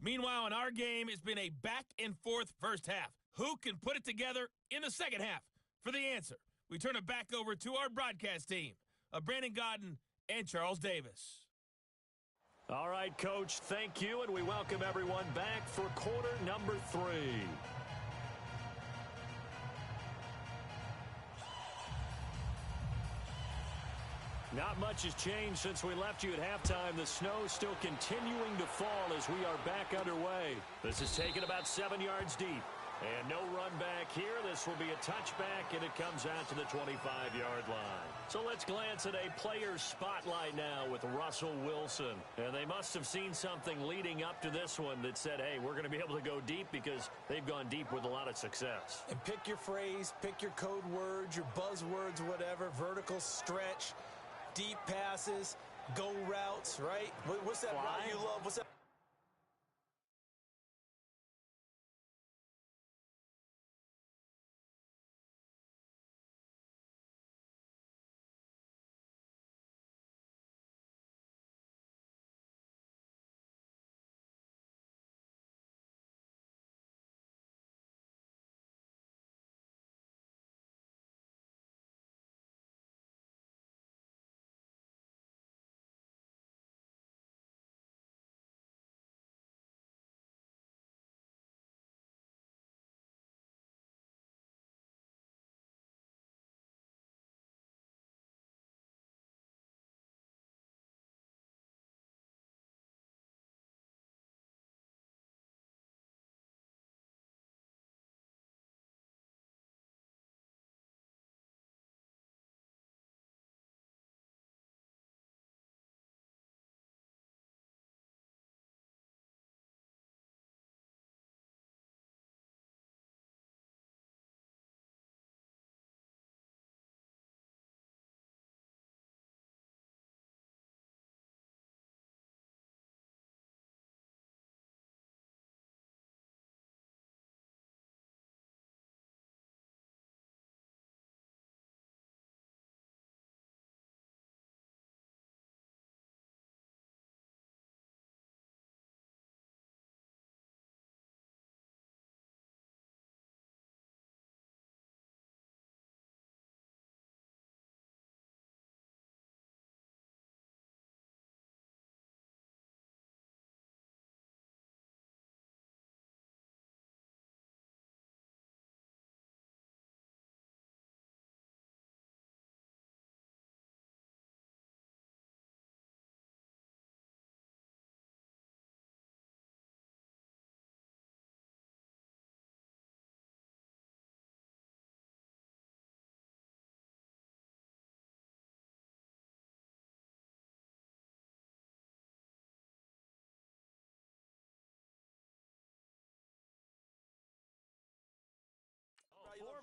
Meanwhile, in our game, it's been a back-and-forth first half. Who can put it together in the second half? For the answer, we turn it back over to our broadcast team of Brandon Godden and Charles Davis. All right, Coach, thank you, and we welcome everyone back for quarter number 3. Not much has changed since we left you at halftime. The snow still continuing to fall as we are back underway. This is taken about 7 yards deep. And no run back here. This will be a touchback, and it comes out to the 25-yard line. So let's glance at a player's spotlight now with Russell Wilson. And they must have seen something leading up to this one that said, hey, we're going to be able to go deep because they've gone deep with a lot of success. And pick your phrase, pick your code words, your buzzwords, whatever, vertical stretch, deep passes, go routes, right? What's that route you love? What's that?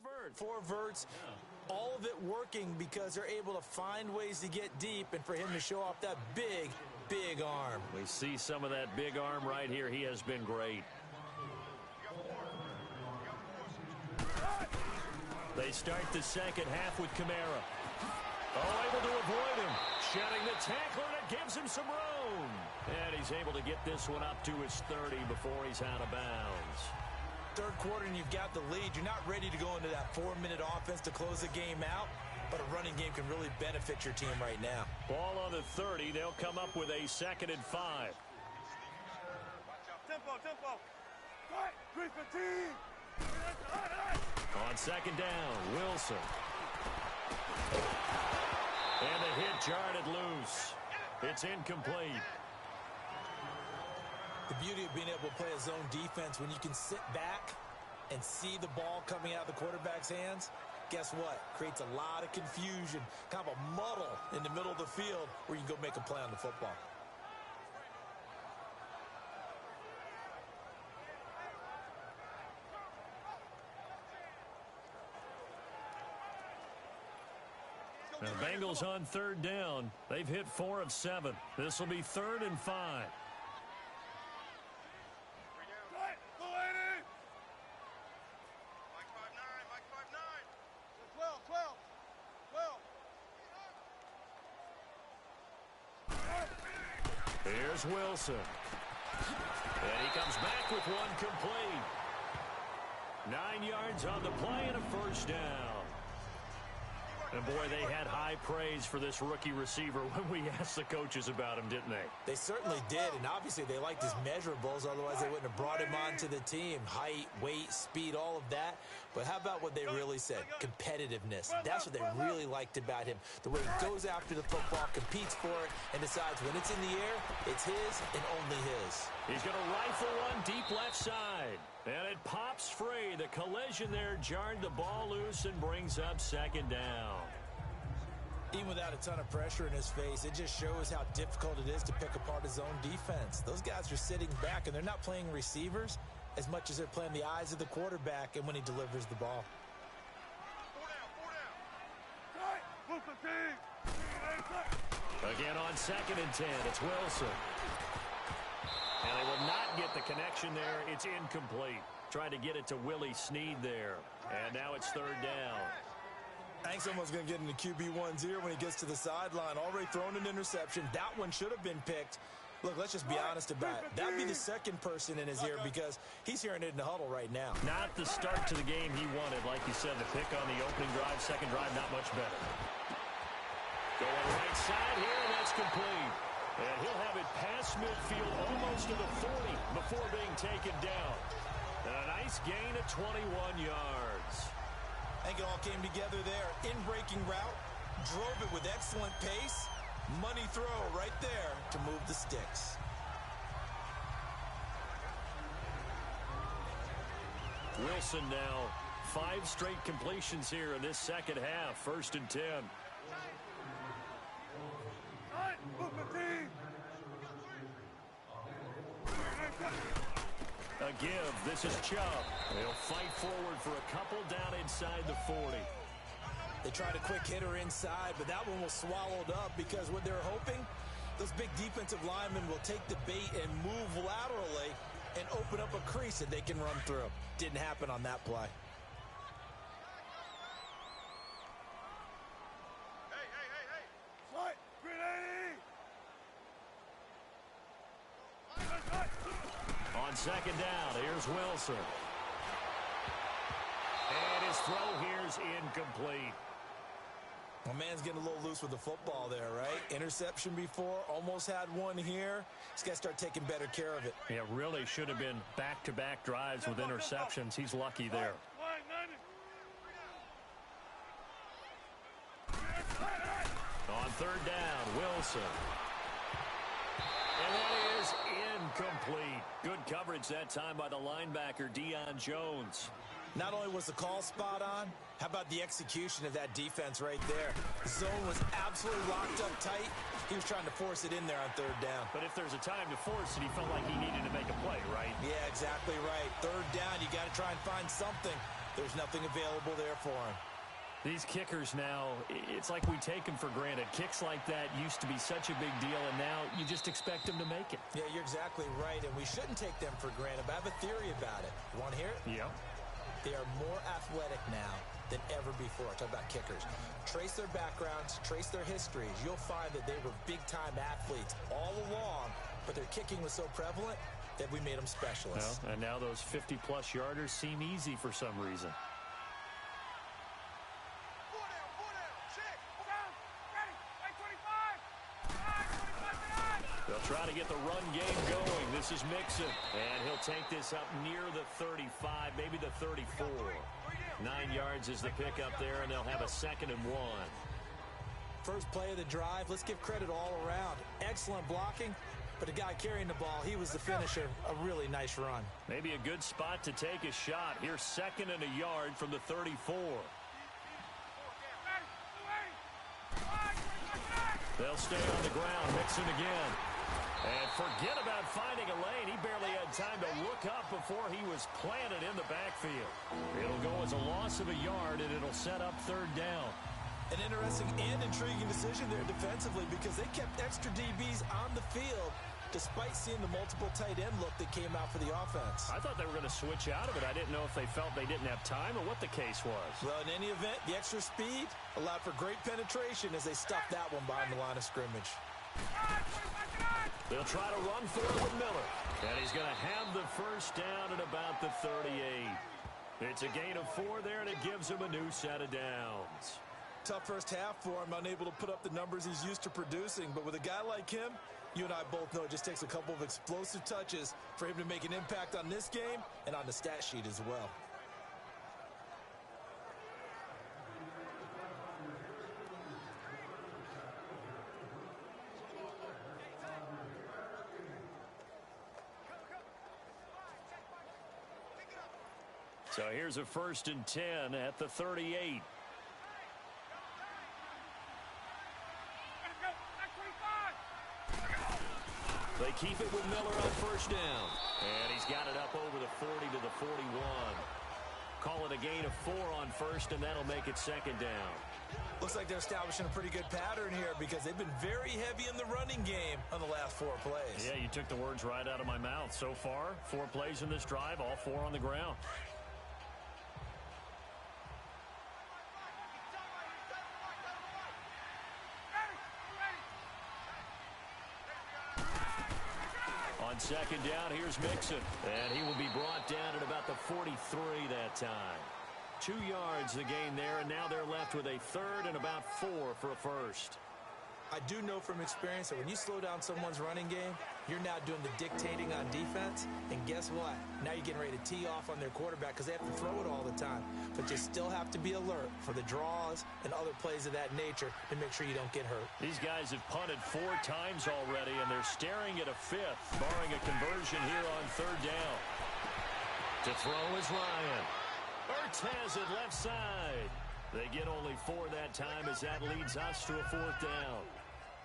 verts. 4 verts, all of it working because they're able to find ways to get deep and for him to show off that big, big arm. We see some of that big arm right here. He has been great. They start the second half with Kamara. Oh, able to avoid him. Shedding the tackler, and it gives him some room. And he's able to get this one up to his 30 before he's out of bounds. Third quarter and you've got the lead. You're not ready to go into that 4-minute offense to close the game out, but a running game can really benefit your team right now. Ball on the 30. They'll come up with a 2nd and 5. Tempo, tempo. 315. On 2nd down, Wilson. And the hit jarred it loose. It's incomplete. The beauty of being able to play a zone defense when you can sit back and see the ball coming out of the quarterback's hands, guess what? Creates a lot of confusion, kind of a muddle in the middle of the field where you can go make a play on the football. The Bengals on 3rd down. They've hit 4 of 7. This will be 3rd and 5. Here's Wilson. And he comes back with one complete. 9 yards on the play and a 1st down. And, boy, they had high praise for this rookie receiver when we asked the coaches about him, didn't they? They certainly did, and obviously they liked his measurables. Otherwise, they wouldn't have brought him onto the team. Height, weight, speed, all of that. But how about what they really said? Competitiveness. That's what they really liked about him. The way he goes after the football, competes for it, and decides when it's in the air, it's his and only his. He's going to rifle one deep left side. And it pops free. The collision there jarred the ball loose and brings up 2nd down. Even without a ton of pressure in his face, it just shows how difficult it is to pick apart his own defense. Those guys are sitting back, and they're not playing receivers as much as they're playing the eyes of the quarterback and when he delivers the ball. 4 down. Again on 2nd and 10, it's Wilson. And they will not get the connection there. It's incomplete. Trying to get it to Willie Snead there. And now it's 3rd down. I think someone's going to get into QB1's ear when he gets to the sideline. Already thrown an interception. That one should have been picked. Look, let's just be honest about it. That would be the second person in his ear because he's hearing it in the huddle right now. Not the start to the game he wanted. Like you said, the pick on the opening drive, second drive, not much better. Going right side here, and that's complete. And he'll have it past midfield almost to the 40 before being taken down. And a nice gain of 21 yards. I think it all came together there. In-breaking route, drove it with excellent pace. Money throw right there to move the sticks. Wilson now 5 straight completions here in this second half. 1st and 10. A give. This is Chubb. They'll fight forward for a couple down inside the 40. They tried a quick hitter inside, but that one was swallowed up because what they're hoping, those big defensive linemen will take the bait and move laterally and open up a crease that they can run through. Didn't happen on that play. On 2nd down, here's Wilson. And his throw here's incomplete. Well, man's getting a little loose with the football there, right? Interception before, almost had one here. He's got to start taking better care of it. Yeah, really should have been back-to-back drives with interceptions. He's lucky there. On 3rd down, Wilson. And that is incomplete. Good coverage that time by the linebacker, Deion Jones. Not only was the call spot on, how about the execution of that defense right there? The zone was absolutely locked up tight. He was trying to force it in there on third down. But if there's a time to force it, he felt like he needed to make a play, right? Yeah, exactly right. Third down, you got to try and find something. There's nothing available there for him. These kickers now, it's like we take them for granted. Kicks like that used to be such a big deal, and now you just expect them to make it. Yeah, you're exactly right, and we shouldn't take them for granted, but I have a theory about it. You want to hear it? Yep. They are more athletic now than ever before. Talk about kickers. Trace their backgrounds, trace their histories. You'll find that they were big-time athletes all along, but their kicking was so prevalent that we made them specialists. Well, and now those 50-plus yarders seem easy for some reason. They'll try to get the run game going. This is Mixon, and he'll take this up near the 35, maybe the 34. 9 yards is the pickup there, and they'll have a 2nd and 1. First play of the drive, let's give credit all around. Excellent blocking, but the guy carrying the ball, he was the finisher. A really nice run. Maybe a good spot to take a shot. Here's 2nd and a yard from the 34. They'll stay on the ground. Mixon again. And forget about finding a lane. He barely had time to look up before he was planted in the backfield. It'll go as a loss of a yard, and it'll set up 3rd down. An interesting and intriguing decision there defensively because they kept extra DBs on the field despite seeing the multiple tight end look that came out for the offense. I thought they were going to switch out of it. I didn't know if they felt they didn't have time or what the case was. Well, in any event, the extra speed allowed for great penetration as they stuffed that one behind the line of scrimmage. They'll try to run for it with Miller. And he's going to have the first down at about the 38. It's a gain of 4 there, and it gives him a new set of downs. Tough first half for him, unable to put up the numbers he's used to producing. But with a guy like him, you and I both know it just takes a couple of explosive touches for him to make an impact on this game and on the stat sheet as well. So here's a 1st and 10 at the 38. They keep it with Miller on 1st down. And he's got it up over the 40 to the 41. Call it a gain of 4 on 1st, and that'll make it 2nd down. Looks like they're establishing a pretty good pattern here because they've been very heavy in the running game on the last 4 plays. Yeah, you took the words right out of my mouth. So far, 4 plays in this drive, all 4 on the ground. On 2nd down, here's Mixon. And he will be brought down at about the 43 that time. 2 yards the gain there, and now they're left with a 3rd and about 4 for a 1st. I do know from experience that when you slow down someone's running game, you're now doing the dictating on defense. And guess what? Now you're getting ready to tee off on their quarterback because they have to throw it all the time. But you still have to be alert for the draws and other plays of that nature to make sure you don't get hurt. These guys have punted 4 times already, and they're staring at a 5th, barring a conversion here on 3rd down. To throw is Ryan. Ertz has it left side. They get only 4 that time as that leads us to a 4th down.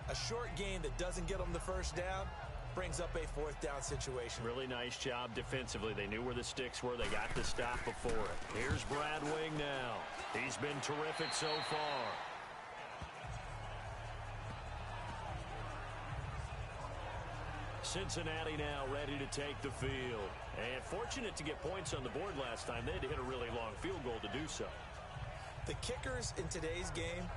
A short gain that doesn't get them the 1st down brings up a 4th down situation. Really nice job defensively. They knew where the sticks were. They got the stop before it. Here's Brad Wing now. He's been terrific so far. Cincinnati now ready to take the field. And fortunate to get points on the board last time. They had to hit a really long field goal to do so. The kickers in today's game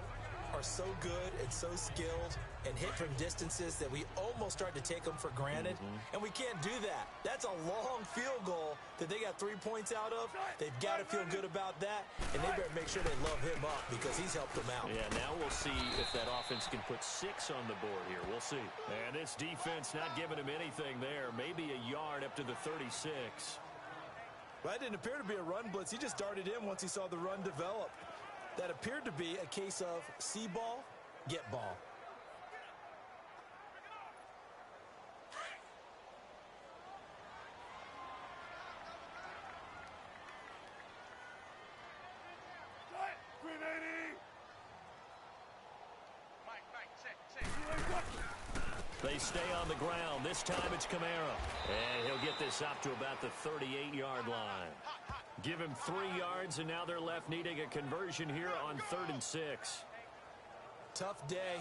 are so good and so skilled and hit from distances that we almost start to take them for granted. And we can't do that. That's a long field goal that they got 3 points out of. They've got to feel good about that, and they better make sure they love him up because he's helped them out. Yeah, now we'll see if that offense can put 6 on the board here. We'll see. And this defense not giving him anything there. Maybe a yard up to the 36. Well, that didn't appear to be a run blitz. He just darted in once he saw the run develop. That appeared to be a case of see ball, get ball. Mike, check. They stay on the ground. This time it's Kamara. And he'll get this up to about the 38-yard line. Give him 3 yards, and now they're left needing a conversion here on 3rd and 6. Tough day,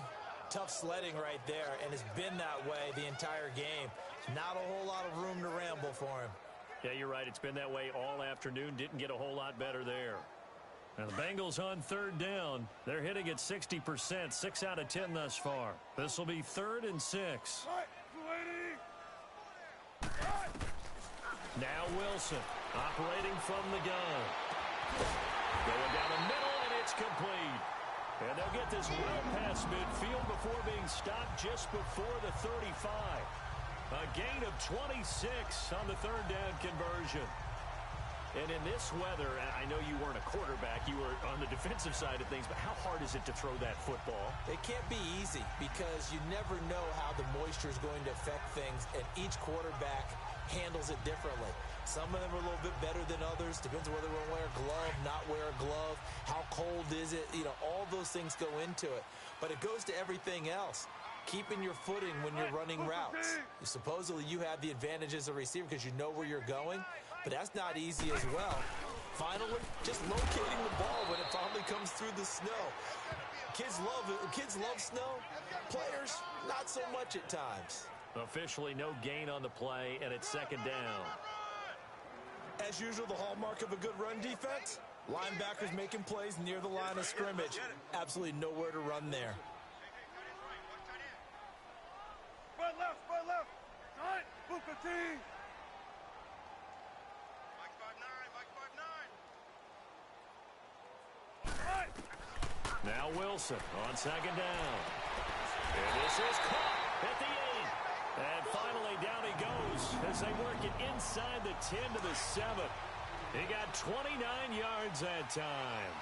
tough sledding right there, and it's been that way the entire game. Not a whole lot of room to ramble for him. Yeah, you're right. It's been that way all afternoon. Didn't get a whole lot better there. Now the Bengals on 3rd down. They're hitting at 60%, 6 out of 10 thus far. This will be 3rd and 6. Now Wilson operating from the gun. Going down the middle, and it's complete. And they'll get this well past midfield before being stopped just before the 35. A gain of 26 on the 3rd down conversion. And in this weather, I know you weren't a quarterback, you were on the defensive side of things, but how hard is it to throw that football? It can't be easy because you never know how the moisture is going to affect things, and each quarterback handles it differently. Some of them are a little bit better than others. Depends on whether they wear a glove, not wear a glove, how cold is it, all those things go into it. But it goes to everything else. Keeping your footing when you're running routes. Supposedly you have the advantage as a receiver because you know where you're going, but that's not easy as well. Finally, just locating the ball when it finally comes through the snow. Kids love it. Kids love snow. Players, not so much at times. Officially no gain on the play, and it's 2nd down. As usual, the hallmark of a good run defense, linebackers making plays near the line of scrimmage. Absolutely nowhere to run there. Spread left. Tight. Move 15. Mike 5'9", Now Wilson on 2nd down. And this is caught at the 8. And finally down he goes as they work it inside the 10 to the 7. He got 29 yards that time.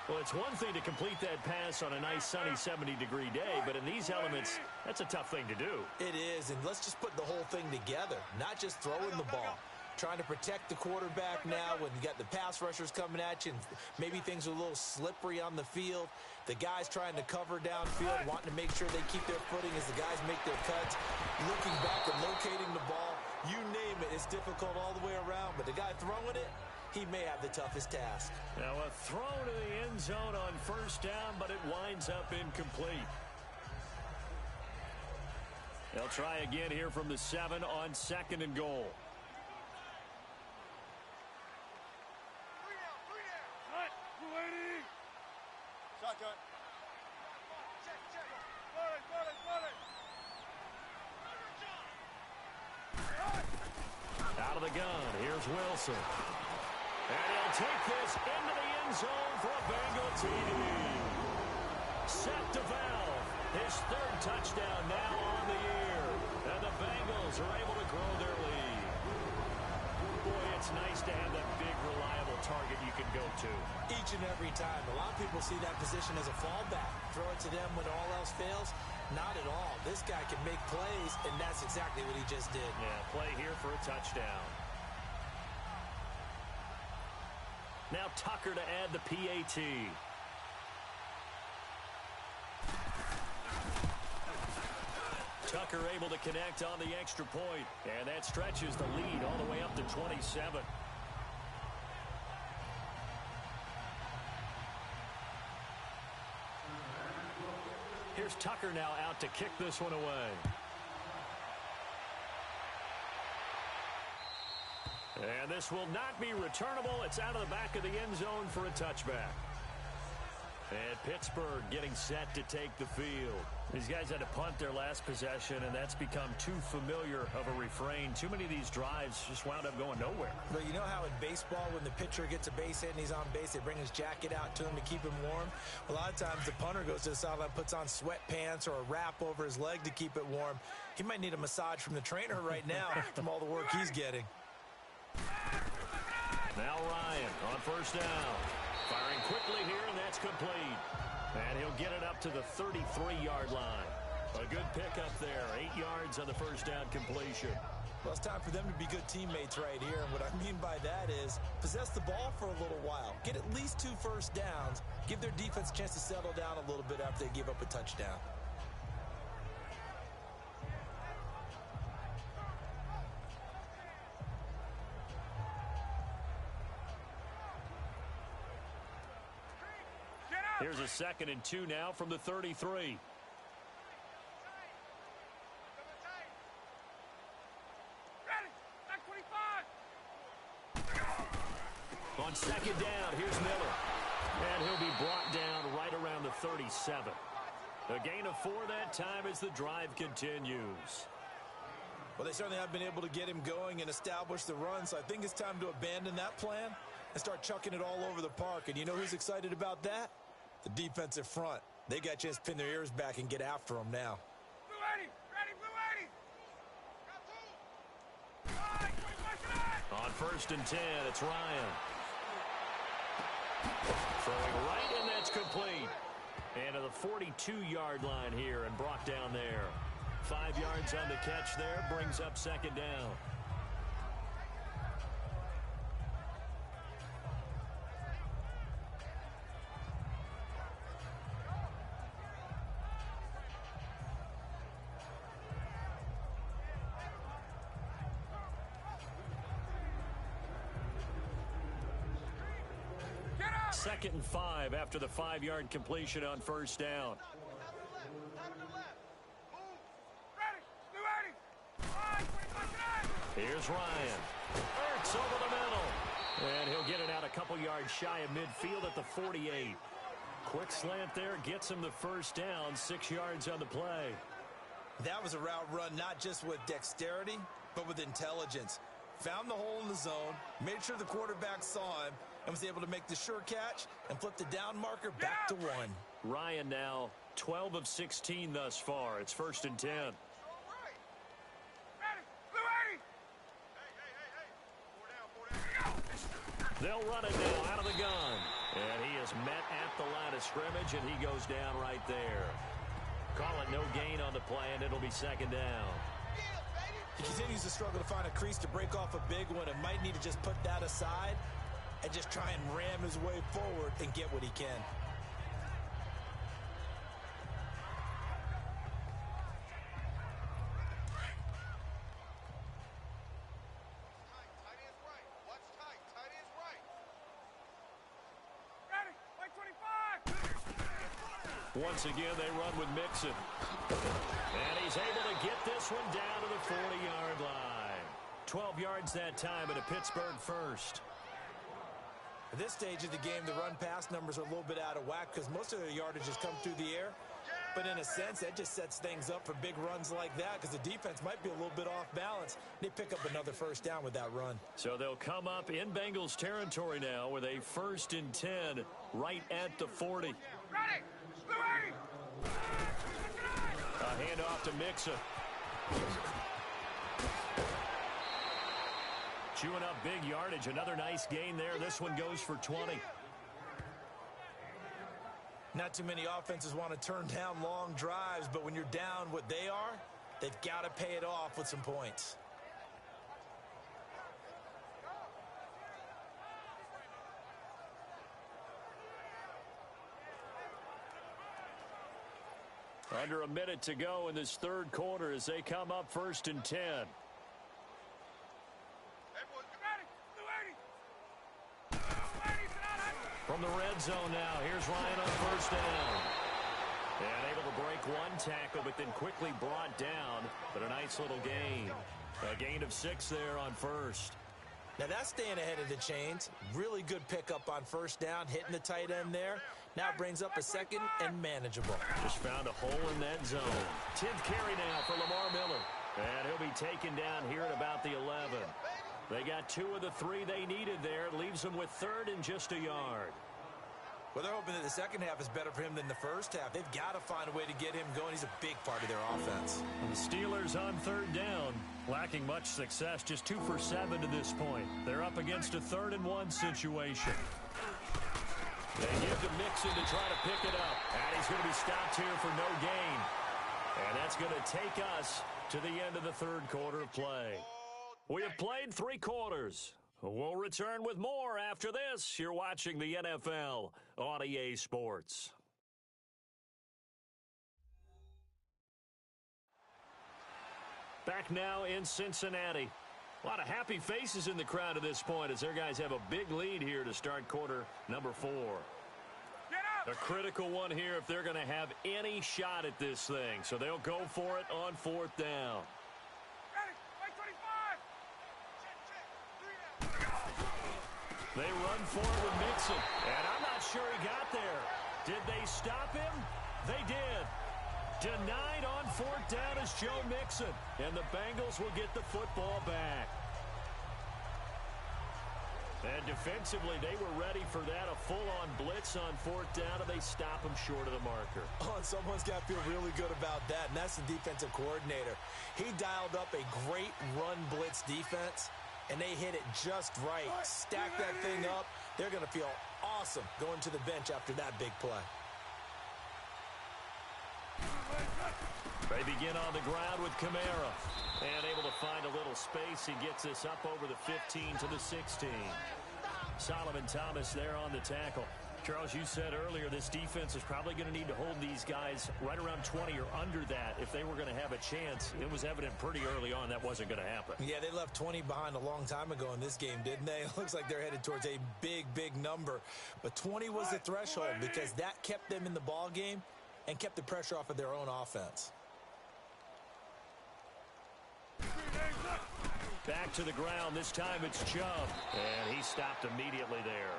Well, it's one thing to complete that pass on a nice sunny 70-degree day, but in these elements, that's a tough thing to do. It is, and let's just put the whole thing together, not just throwing the ball. Trying to protect the quarterback now when you got the pass rushers coming at you and maybe things are a little slippery on the field. The guys trying to cover downfield, wanting to make sure they keep their footing as the guys make their cuts. Looking back and locating the ball, you name it, it's difficult all the way around, but the guy throwing it, he may have the toughest task. Now a throw to the end zone on 1st down, but it winds up incomplete. They'll try again here from the 7 on 2nd and goal. Shotgun. Out of the gun, here's Wilson. And he'll take this into the end zone for a Bengal TD. Set to valve. His 3rd touchdown now on the year. And the Bengals are able to grow their lead. Boy, it's nice to have that big, reliable target you can go to. Each and every time. A lot of people see that position as a fallback. Throw it to them when all else fails. Not at all. This guy can make plays, and that's exactly what he just did. Yeah, play here for a touchdown. Now Tucker to add the PAT. Tucker able to connect on the extra point, and that stretches the lead all the way up to 27. Here's Tucker now out to kick this one away. And this will not be returnable. It's out of the back of the end zone for a touchback. And Pittsburgh getting set to take the field. These guys had to punt their last possession, and that's become too familiar of a refrain. Too many of these drives just wound up going nowhere. But you know how in baseball, when the pitcher gets a base hit and he's on base, they bring his jacket out to him to keep him warm? A lot of times the punter goes to the sideline, puts on sweatpants or a wrap over his leg to keep it warm. He might need a massage from the trainer right now from all the work he's getting. Now Ryan on 1st down. Firing quickly here, and that's complete. And he'll get it up to the 33-yard line. A good pickup there. 8 yards on the 1st down completion. Well, it's time for them to be good teammates right here. And what I mean by that is possess the ball for a little while. Get at least 2 first downs. Give their defense a chance to settle down a little bit after they give up a touchdown. Here's a 2nd and 2 now from the 33. On 2nd down, here's Miller. And he'll be brought down right around the 37. A gain of 4 that time as the drive continues. Well, they certainly have been able to get him going and establish the run, so I think it's time to abandon that plan and start chucking it all over the park. And you know who's excited about that? The defensive front. They got a chance to pin their ears back and get after him now. Blue 80, ready, Blue 80. On 1st and 10, it's Ryan. Throwing right, and that's complete. And to the 42-yard line here and brought down there. 5 yards on the catch there, brings up 2nd down. Second and 5 after the 5-yard completion on 1st down. Here's Ryan. Ertz over the middle. And he'll get it out a couple yards shy of midfield at the 48. Quick slant there gets him the 1st down, 6 yards on the play. That was a route run not just with dexterity, but with intelligence. Found the hole in the zone, made sure the quarterback saw him, and was able to make the sure catch and flip the down marker back to 1. Ryan now 12 of 16 thus far. It's 1st and 10. They'll run it now out of the gun. And he is met at the line of scrimmage, and he goes down right there. Call it no gain on the play, and it'll be 2nd down. He continues to struggle to find a crease to break off a big one and might need to just put that aside and just try and ram his way forward and get what he can. Once again, they run with Mixon. And he's able to get this one down to the 40-yard line. 12 yards that time at a Pittsburgh first. At this stage of the game, the run-pass numbers are a little bit out of whack because most of their yardage has come through the air. But in a sense, that just sets things up for big runs like that because the defense might be a little bit off balance. They pick up another 1st down with that run. So they'll come up in Bengals territory now with a 1st and 10 right at the 40. Ready! A handoff to Mixon. Chewing up big yardage. Another nice gain there. This one goes for 20. Not too many offenses want to turn down long drives, but when you're down what they are, they've got to pay it off with some points. Under a minute to go in this 3rd quarter as they come up 1st and 10. From the red zone now, here's Ryan on 1st down. And able to break one tackle, but then quickly brought down. But a nice little gain. A gain of 6 there on 1st. Now that's staying ahead of the chains. Really good pickup on 1st down, hitting the tight end there. Now brings up a 2nd and manageable. Just found a hole in that zone. 10th carry now for Lamar Miller. And he'll be taken down here at about the 11. They got 2 of the 3 they needed there. Leaves them with 3rd and just a yard. Well, they're hoping that the second half is better for him than the first half. They've got to find a way to get him going. He's a big part of their offense. And the Steelers on 3rd down, lacking much success, just 2 for 7 to this point. They're up against a 3rd and 1 situation. They give to Mixon to try to pick it up. And he's going to be stopped here for no gain. And that's going to take us to the end of the 3rd quarter of play. We have played 3 quarters. We'll return with more after this. You're watching the NFL on EA Sports. Back now in Cincinnati. A lot of happy faces in the crowd at this point as their guys have a big lead here to start quarter number 4. Get A critical one here if they're going to have any shot at this thing. So they'll go for it on 4th down. Ready, right 25. They run forward with Mixon. And I'm not sure he got there. Did they stop him? They did. Denied on 4th down is Joe Mixon. And the Bengals will get the football back. And defensively, they were ready for that. A full-on blitz on 4th down, and they stop him short of the marker. Oh, and someone's got to feel really good about that, and that's the defensive coordinator. He dialed up a great run blitz defense, and they hit it just right. Stack that thing up. They're going to feel awesome going to the bench after that big play. They begin on the ground with Kamara. And able to find a little space. He gets this up over the 15 to the 16. Solomon Thomas there on the tackle. Charles, you said earlier this defense is probably going to need to hold these guys right around 20 or under that if they were going to have a chance. It was evident pretty early on that wasn't going to happen. Yeah, they left 20 behind a long time ago in this game, didn't they? It looks like they're headed towards a big, big number. But 20 was the threshold because that kept them in the ball game and kept the pressure off of their own offense. Back to the ground. This time it's Chubb. And he stopped immediately there.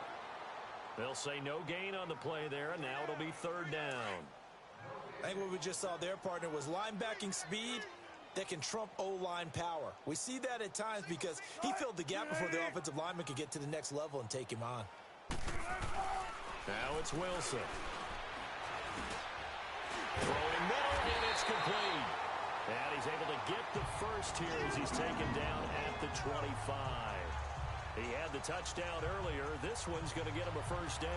They'll say no gain on the play there, and now it'll be 3rd down. I think what we just saw their partner was linebacking speed that can trump O-line power. We see that at times because he filled the gap before the offensive lineman could get to the next level and take him on. Now it's Wilson. Throwing middle, and it's complete. And he's able to get the first here as he's taken down at the 25. He had the touchdown earlier. This one's going to get him a first down.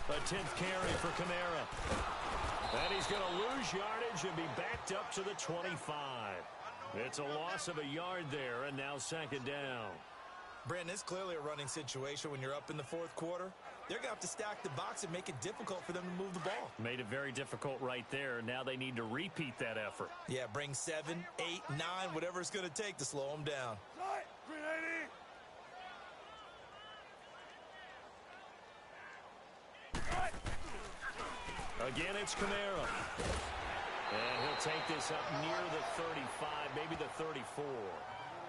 A 10th carry for Kamara. And he's going to lose yardage and be backed up to the 25. It's a loss of a yard there, and now 2nd down. Brandon, it's clearly a running situation when you're up in the 4th quarter. They're going to have to stack the box and make it difficult for them to move the ball. Made it very difficult right there. Now they need to repeat that effort. Yeah, bring 7, 8, 9, whatever it's going to take to slow them down. Again, it's Kamara. And he'll take this up near the 35, maybe the 34.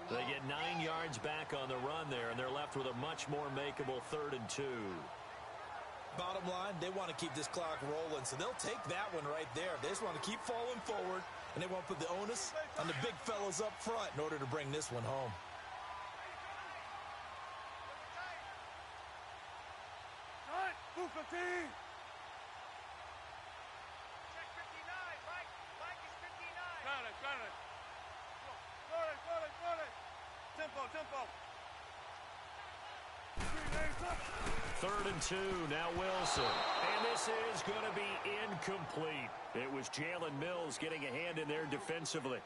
They get 9 yards back on the run there, and they're left with a much more makeable 3rd and 2. Bottom line, they want to keep this clock rolling, so they'll take that one right there. They just want to keep falling forward, and they want to put the onus on the big fellas up front in order to bring this one home. Move 15. Tempo. 3rd and 2, now Wilson. And this is going to be incomplete. It was Jalen Mills getting a hand in there defensively.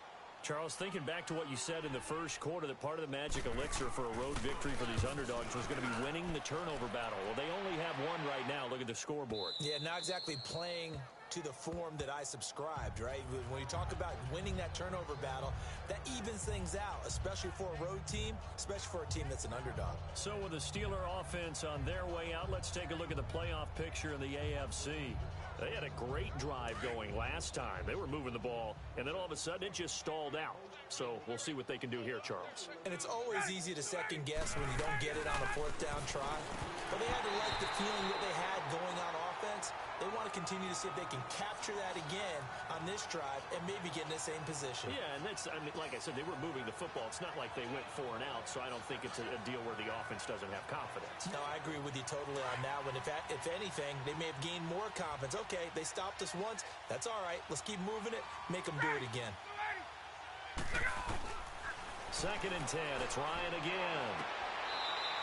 Charles, thinking back to what you said in the first quarter, that part of the magic elixir for a road victory for these underdogs was going to be winning the turnover battle. Well, they only have one right now. Look at the scoreboard. Yeah, not exactly playing to the form that I subscribed, right? When you talk about winning that turnover battle, that evens things out, especially for a road team, especially for a team that's an underdog. So with the Steeler offense on their way out, let's take a look at the playoff picture in the AFC. They had a great drive going last time. They were moving the ball, and then all of a sudden it just stalled out. So we'll see what they can do here, Charles. And it's always easy to second guess when you don't get it on a 4th down try. But they had to like the feeling that they had going on offense. They want to continue to see if they can capture that again on this drive and maybe get in the same position. Yeah, and that's, I mean, like I said, they were moving the football. It's not like they went 4 and out, so I don't think it's a deal where the offense doesn't have confidence. No, I agree with you totally on that one. If anything, they may have gained more confidence. Okay, they stopped us once. That's all right. Let's keep moving it. Make them do it again. 2nd and 10. It's Ryan again.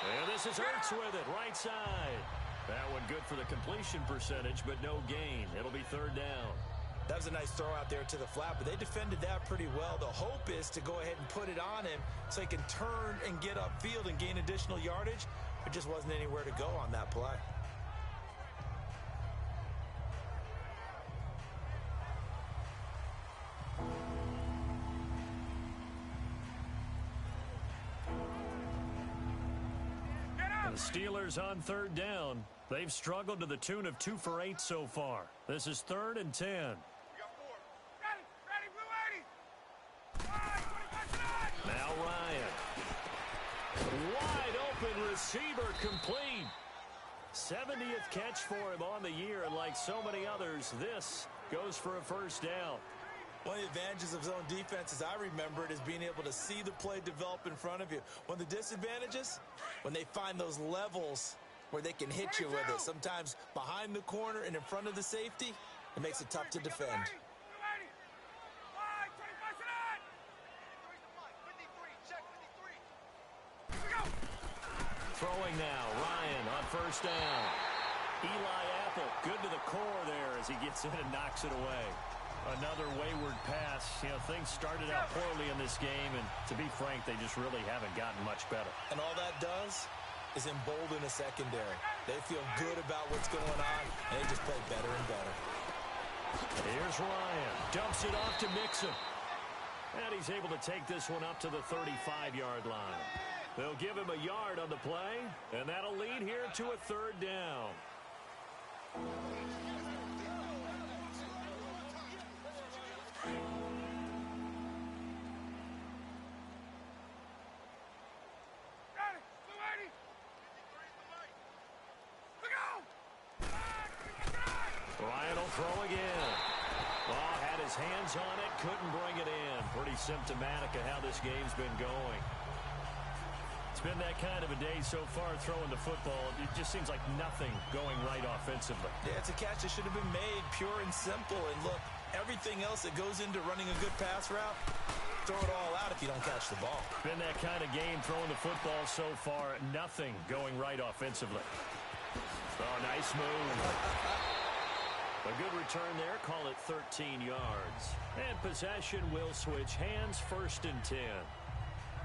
And this is Hurts with it, right side. That one good for the completion percentage, but no gain. It'll be 3rd down. That was a nice throw out there to the flat, but they defended that pretty well. The hope is to go ahead and put it on him so he can turn and get upfield and gain additional yardage. There just wasn't anywhere to go on that play. The Steelers on third down. They've struggled to the tune of 2 for 8 so far. This is 3rd and 10. We got 4. Ready, Blue 80. 5, 25 tonight. Now Ryan. Wide open receiver complete. 70th catch for him on the year, and like so many others, this goes for a first down. One of the advantages of zone defense, as I remember it, is being able to see the play develop in front of you. One of the disadvantages, when they find those levels where they can hit you with it, sometimes behind the corner and in front of the safety, it makes it tough to defend. Throwing now, Ryan on first down. Eli Apple, good to the core there as he gets in and knocks it away. Another wayward pass. You know, things started out poorly in this game, and to be frank, they just really haven't gotten much better. And all that does is embolden a secondary. They feel good about what's going on, and they just play better and better. Here's Ryan. Dumps it off to Mixon. And he's able to take this one up to the 35-yard line. They'll give him a yard on the play, and that'll lead here to a 3rd down. Ryan will throw again. Oh, had his hands on it, couldn't bring it in. Pretty symptomatic of how this game's been going. It's been that kind of a day so far throwing the football. It just seems like nothing going right offensively. Yeah, it's a catch that should have been made, pure and simple. And look, everything else that goes into running a good pass route, throw it all out if you don't catch the ball. Been that kind of game throwing the football so far. Nothing going right offensively. Oh, nice move. A good return there. Call it 13 yards. And possession will switch hands, 1st and 10.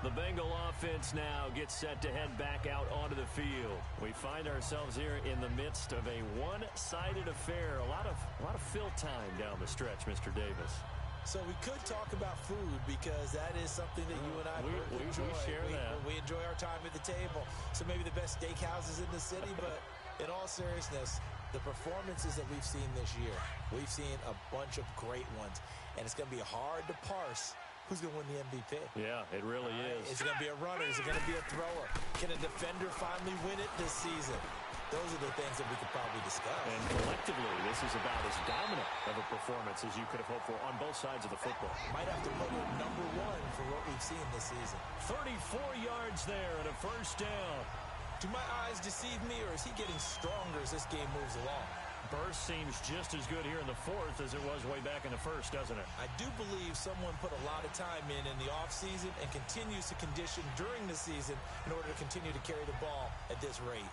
The Bengal offense now gets set to head back out onto the field. We find ourselves here in the midst of a one-sided affair. A lot of fill time down the stretch, Mr. Davis. So we could talk about food because that is something that you and I we enjoy. share that. We enjoy our time at the table. So maybe the best steakhouses in the city, but in all seriousness, the performances that we've seen this year, we've seen a bunch of great ones, and it's going to be hard to parse who's going to win the MVP. Yeah, it really is. Is it going to be a runner? Is it going to be a thrower? Can a defender finally win it this season? Those are the things that we could probably discuss. And collectively, this is about as dominant of a performance as you could have hoped for on both sides of the football. Might have to put it number 1 for what we've seen this season. 34 yards there and a first down. Do my eyes deceive me, or is he getting stronger as this game moves along? Burst seems just as good here in the 4th as it was way back in the 1st, doesn't it? I do believe someone put a lot of time in the offseason and continues to condition during the season in order to continue to carry the ball at this rate.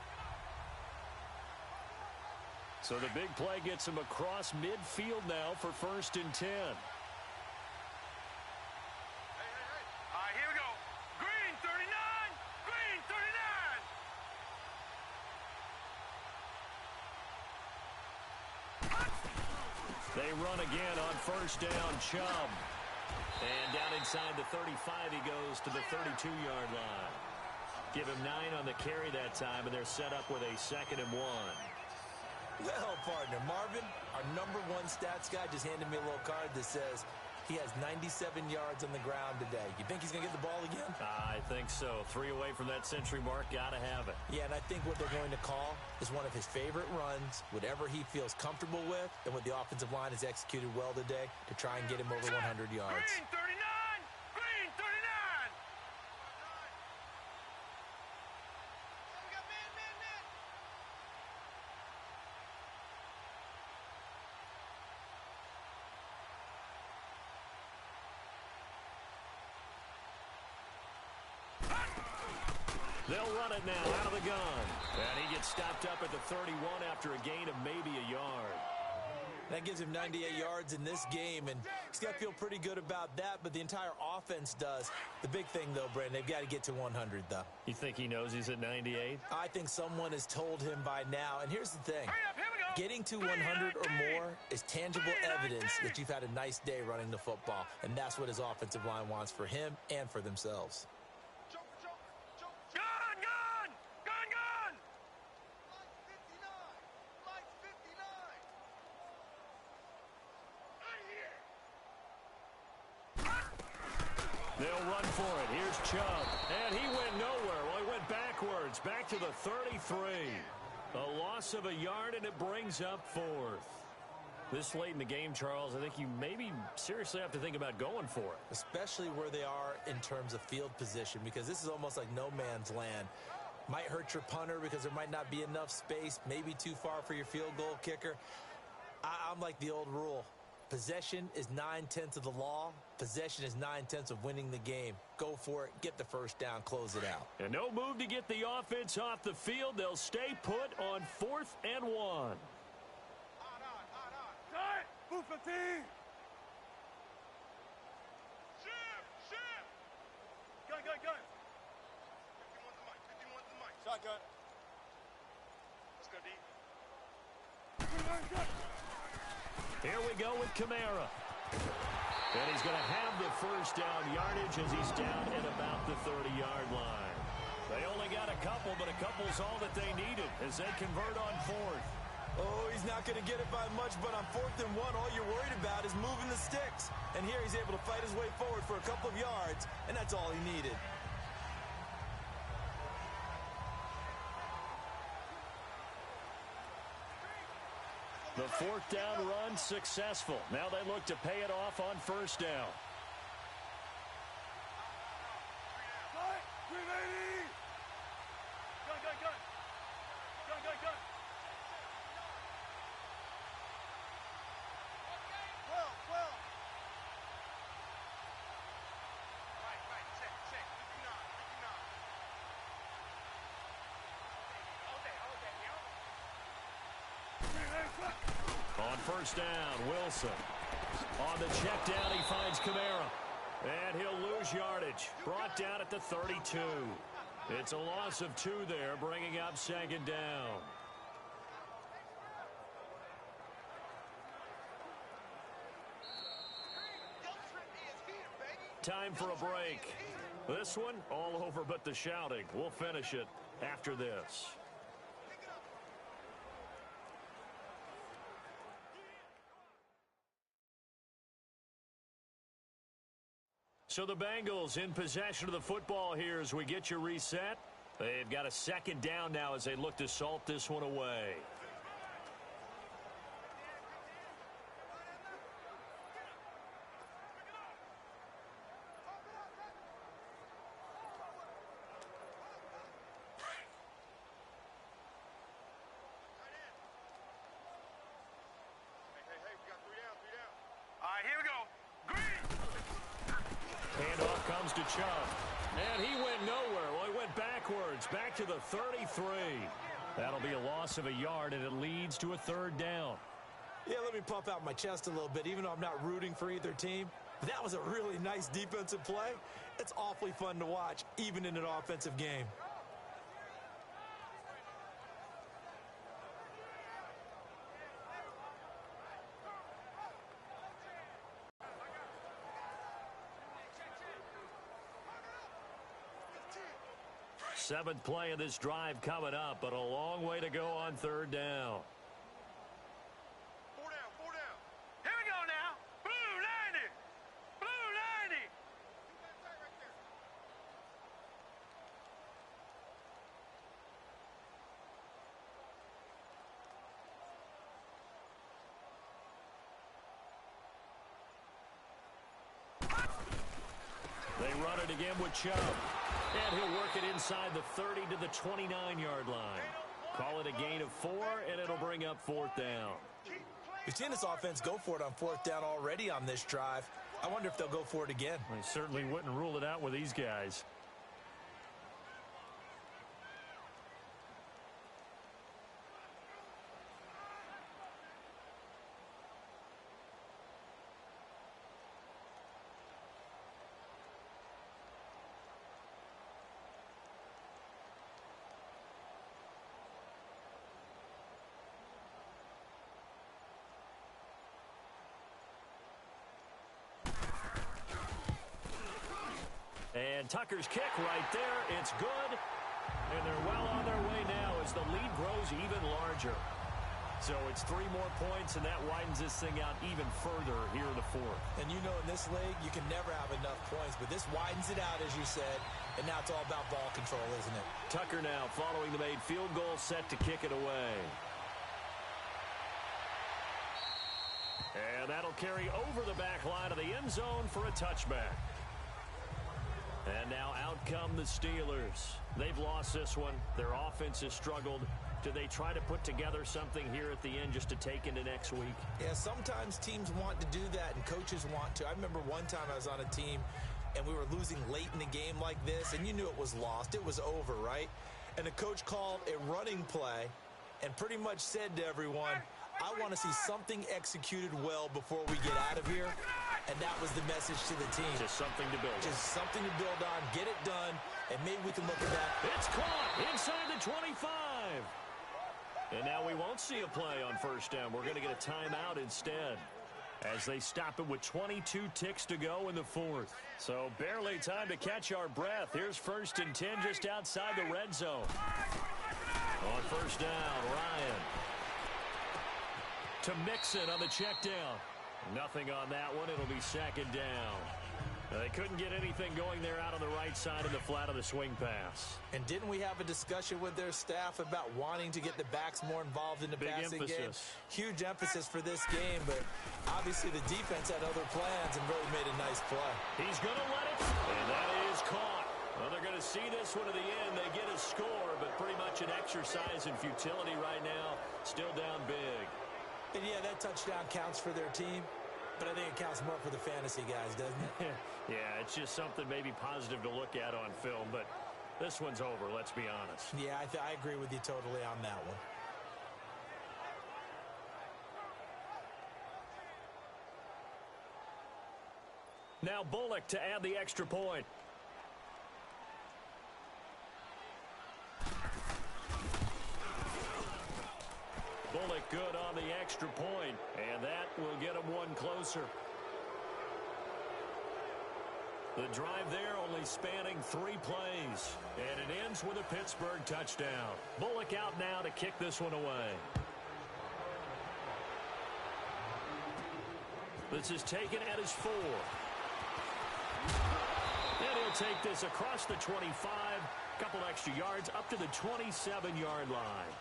So the big play gets him across midfield now for 1st and 10. Here we go. Green 39. Green 39. They run again on first down, Chubb. And down inside the 35, he goes to the 32-yard line. Give him 9 on the carry that time, and they're set up with a 2nd and 1. Well, partner, Marvin, our number 1 stats guy just handed me a little card that says he has 97 yards on the ground today. You think he's going to get the ball again? I think so. 3 away from that century mark. Got to have it. Yeah, and I think what they're going to call is one of his favorite runs, whatever he feels comfortable with, and what the offensive line has executed well today to try and get him over 100 yards. Green 39. Green 39. We got man. They'll run it now out of the gun. And he gets stopped up at the 31 after a gain of maybe a yard. That gives him 98 yards in this game, and he's got to feel pretty good about that, but the entire offense does. The big thing, though, Brandon, they've got to get to 100, though. You think he knows he's at 98? I think someone has told him by now, and here's the thing. Hurry up, here we go. Getting to 100 or more is tangible evidence that you've had a nice day running the football, and that's what his offensive line wants for him and for themselves. Gun, gun! Gun, gun! Lights 59. Lights 59. Right here. They'll run for it. Here's Chubb. And he went nowhere. Well, he went backwards. Back to the 33. A loss of a yard, and it brings up fourth. This late in the game, Charles, I think you maybe seriously have to think about going for it. Especially where they are in terms of field position, because this is almost like no man's land. Might hurt your punter because there might not be enough space, maybe too far for your field goal kicker. I'm like the old rule. Possession is 9/10 of the law. Possession is 9/10 of winning the game. Go for it. Get the first down. Close it out. And no move to get the offense off the field. They'll stay put on 4th and 1. Cut! Move 15! Ship! Gun, gun, gun! 51 to Mike, 51 to Mike. Shotgun. Let's go, D. Here we go with Kamara. And he's going to have the first down yardage as he's down at about the 30-yard line. They only got a couple, but a couple's all that they needed as they convert on 4th. Oh, he's not going to get it by much, but on 4th and 1, all you're worried about is moving the sticks. And here he's able to fight his way forward for a couple of yards, and that's all he needed. The 4th down run successful. Now they look to pay it off on 1st down. Cut! 380! Gun, gun, gun! Gun, gun, gun! 12! Right, check, 59. On 1st down, Wilson. On the check down, he finds Kamara. And he'll lose yardage. Brought down at the 32. It's a loss of 2 there, bringing up 2nd down. Time for a break. This one, all over but the shouting. We'll finish it after this. So the Bengals in possession of the football here as we get you reset. They've got a 2nd down now as they look to salt this one away. Hey, we got 3 down. All right, here we go. Green! Handoff comes to Chubb. And he went nowhere. Well, he went backwards. Back to the 33. That'll be a loss of a yard, and it leads to a 3rd down. Yeah, let me puff out my chest a little bit, even though I'm not rooting for either team. That was a really nice defensive play. It's awfully fun to watch, even in an offensive game. Seventh play of this drive coming up, but a long way to go on 3rd down. 4 down. Here we go now. Blue 90. Blue 90. They run it again with Chubb. And he'll work it inside the 30 to the 29-yard line. Call it a gain of 4, and it'll bring up 4th down. We've seen this offense go for it on 4th down already on this drive. I wonder if they'll go for it again. I certainly wouldn't rule it out with these guys. Tucker's kick right there. It's good. And they're well on their way now as the lead grows even larger. So it's 3 more points, and that widens this thing out even further here in the fourth. And you know in this league, you can never have enough points, but this widens it out, as you said, and now it's all about ball control, isn't it? Tucker now following the made field goal, set to kick it away. And that'll carry over the back line of the end zone for a touchback. And now out come the Steelers. They've lost this one. Their offense has struggled. Do they try to put together something here at the end just to take into next week? Yeah, sometimes teams want to do that and coaches want to. I remember one time I was on a team and we were losing late in the game like this, and you knew it was lost. It was over, right? And the coach called a running play and pretty much said to everyone, I want to see something executed well before we get out of here. And that was the message to the team. Just something to build on. Just something to build on, get it done, and maybe we can look at that. It's caught inside the 25. And now we won't see a play on first down. We're going to get a timeout instead as they stop it with 22 ticks to go in the fourth. So barely time to catch our breath. Here's 1st and 10 just outside the red zone. On first down, Ryan to Mixon on the check down. Nothing on that one. It'll be 2nd down. They couldn't get anything going there out on the right side of the flat of the swing pass. And didn't we have a discussion with their staff about wanting to get the backs more involved in the passing game? Huge emphasis for this game, but obviously the defense had other plans and really made a nice play. He's going to let it, and that is caught. Well, they're going to see this one to the end. They get a score, but pretty much an exercise in futility right now. Still down big. And yeah, that touchdown counts for their team, but I think it counts more for the fantasy guys, doesn't it? Yeah, it's just something maybe positive to look at on film, but this one's over, let's be honest. Yeah, I agree with you totally on that one. Now Bullock to add the extra point. Bullock good on the extra point, and that will get him one closer. The drive there only spanning 3 plays, and it ends with a Pittsburgh touchdown. Bullock out now to kick this one away. This is taken at his 4. And he'll take this across the 25, couple extra yards up to the 27-yard line.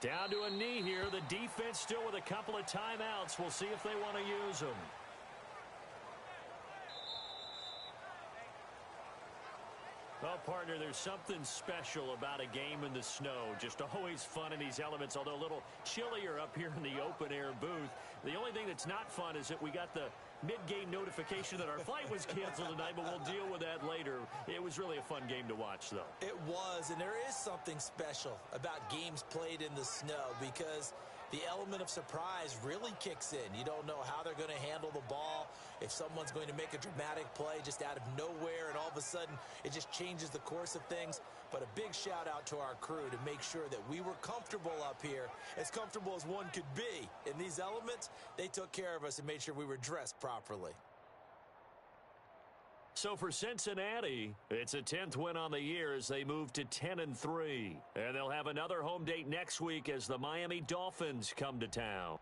Down to a knee here. The defense still with a couple of timeouts. We'll see if they want to use them. Well, partner, there's something special about a game in the snow. Just always fun in these elements, although a little chillier up here in the open-air booth. The only thing that's not fun is that we got the mid-game notification that our flight was canceled tonight, but we'll deal with that later. It was really a fun game to watch, though. It was, and there is something special about games played in the snow because the element of surprise really kicks in. You don't know how they're going to handle the ball, if someone's going to make a dramatic play just out of nowhere, and all of a sudden it just changes the course of things. But a big shout out to our crew to make sure that we were comfortable up here, as comfortable as one could be. In these elements, they took care of us and made sure we were dressed properly. So for Cincinnati, it's a 10th win on the year as they move to 10-3. And they'll have another home date next week as the Miami Dolphins come to town.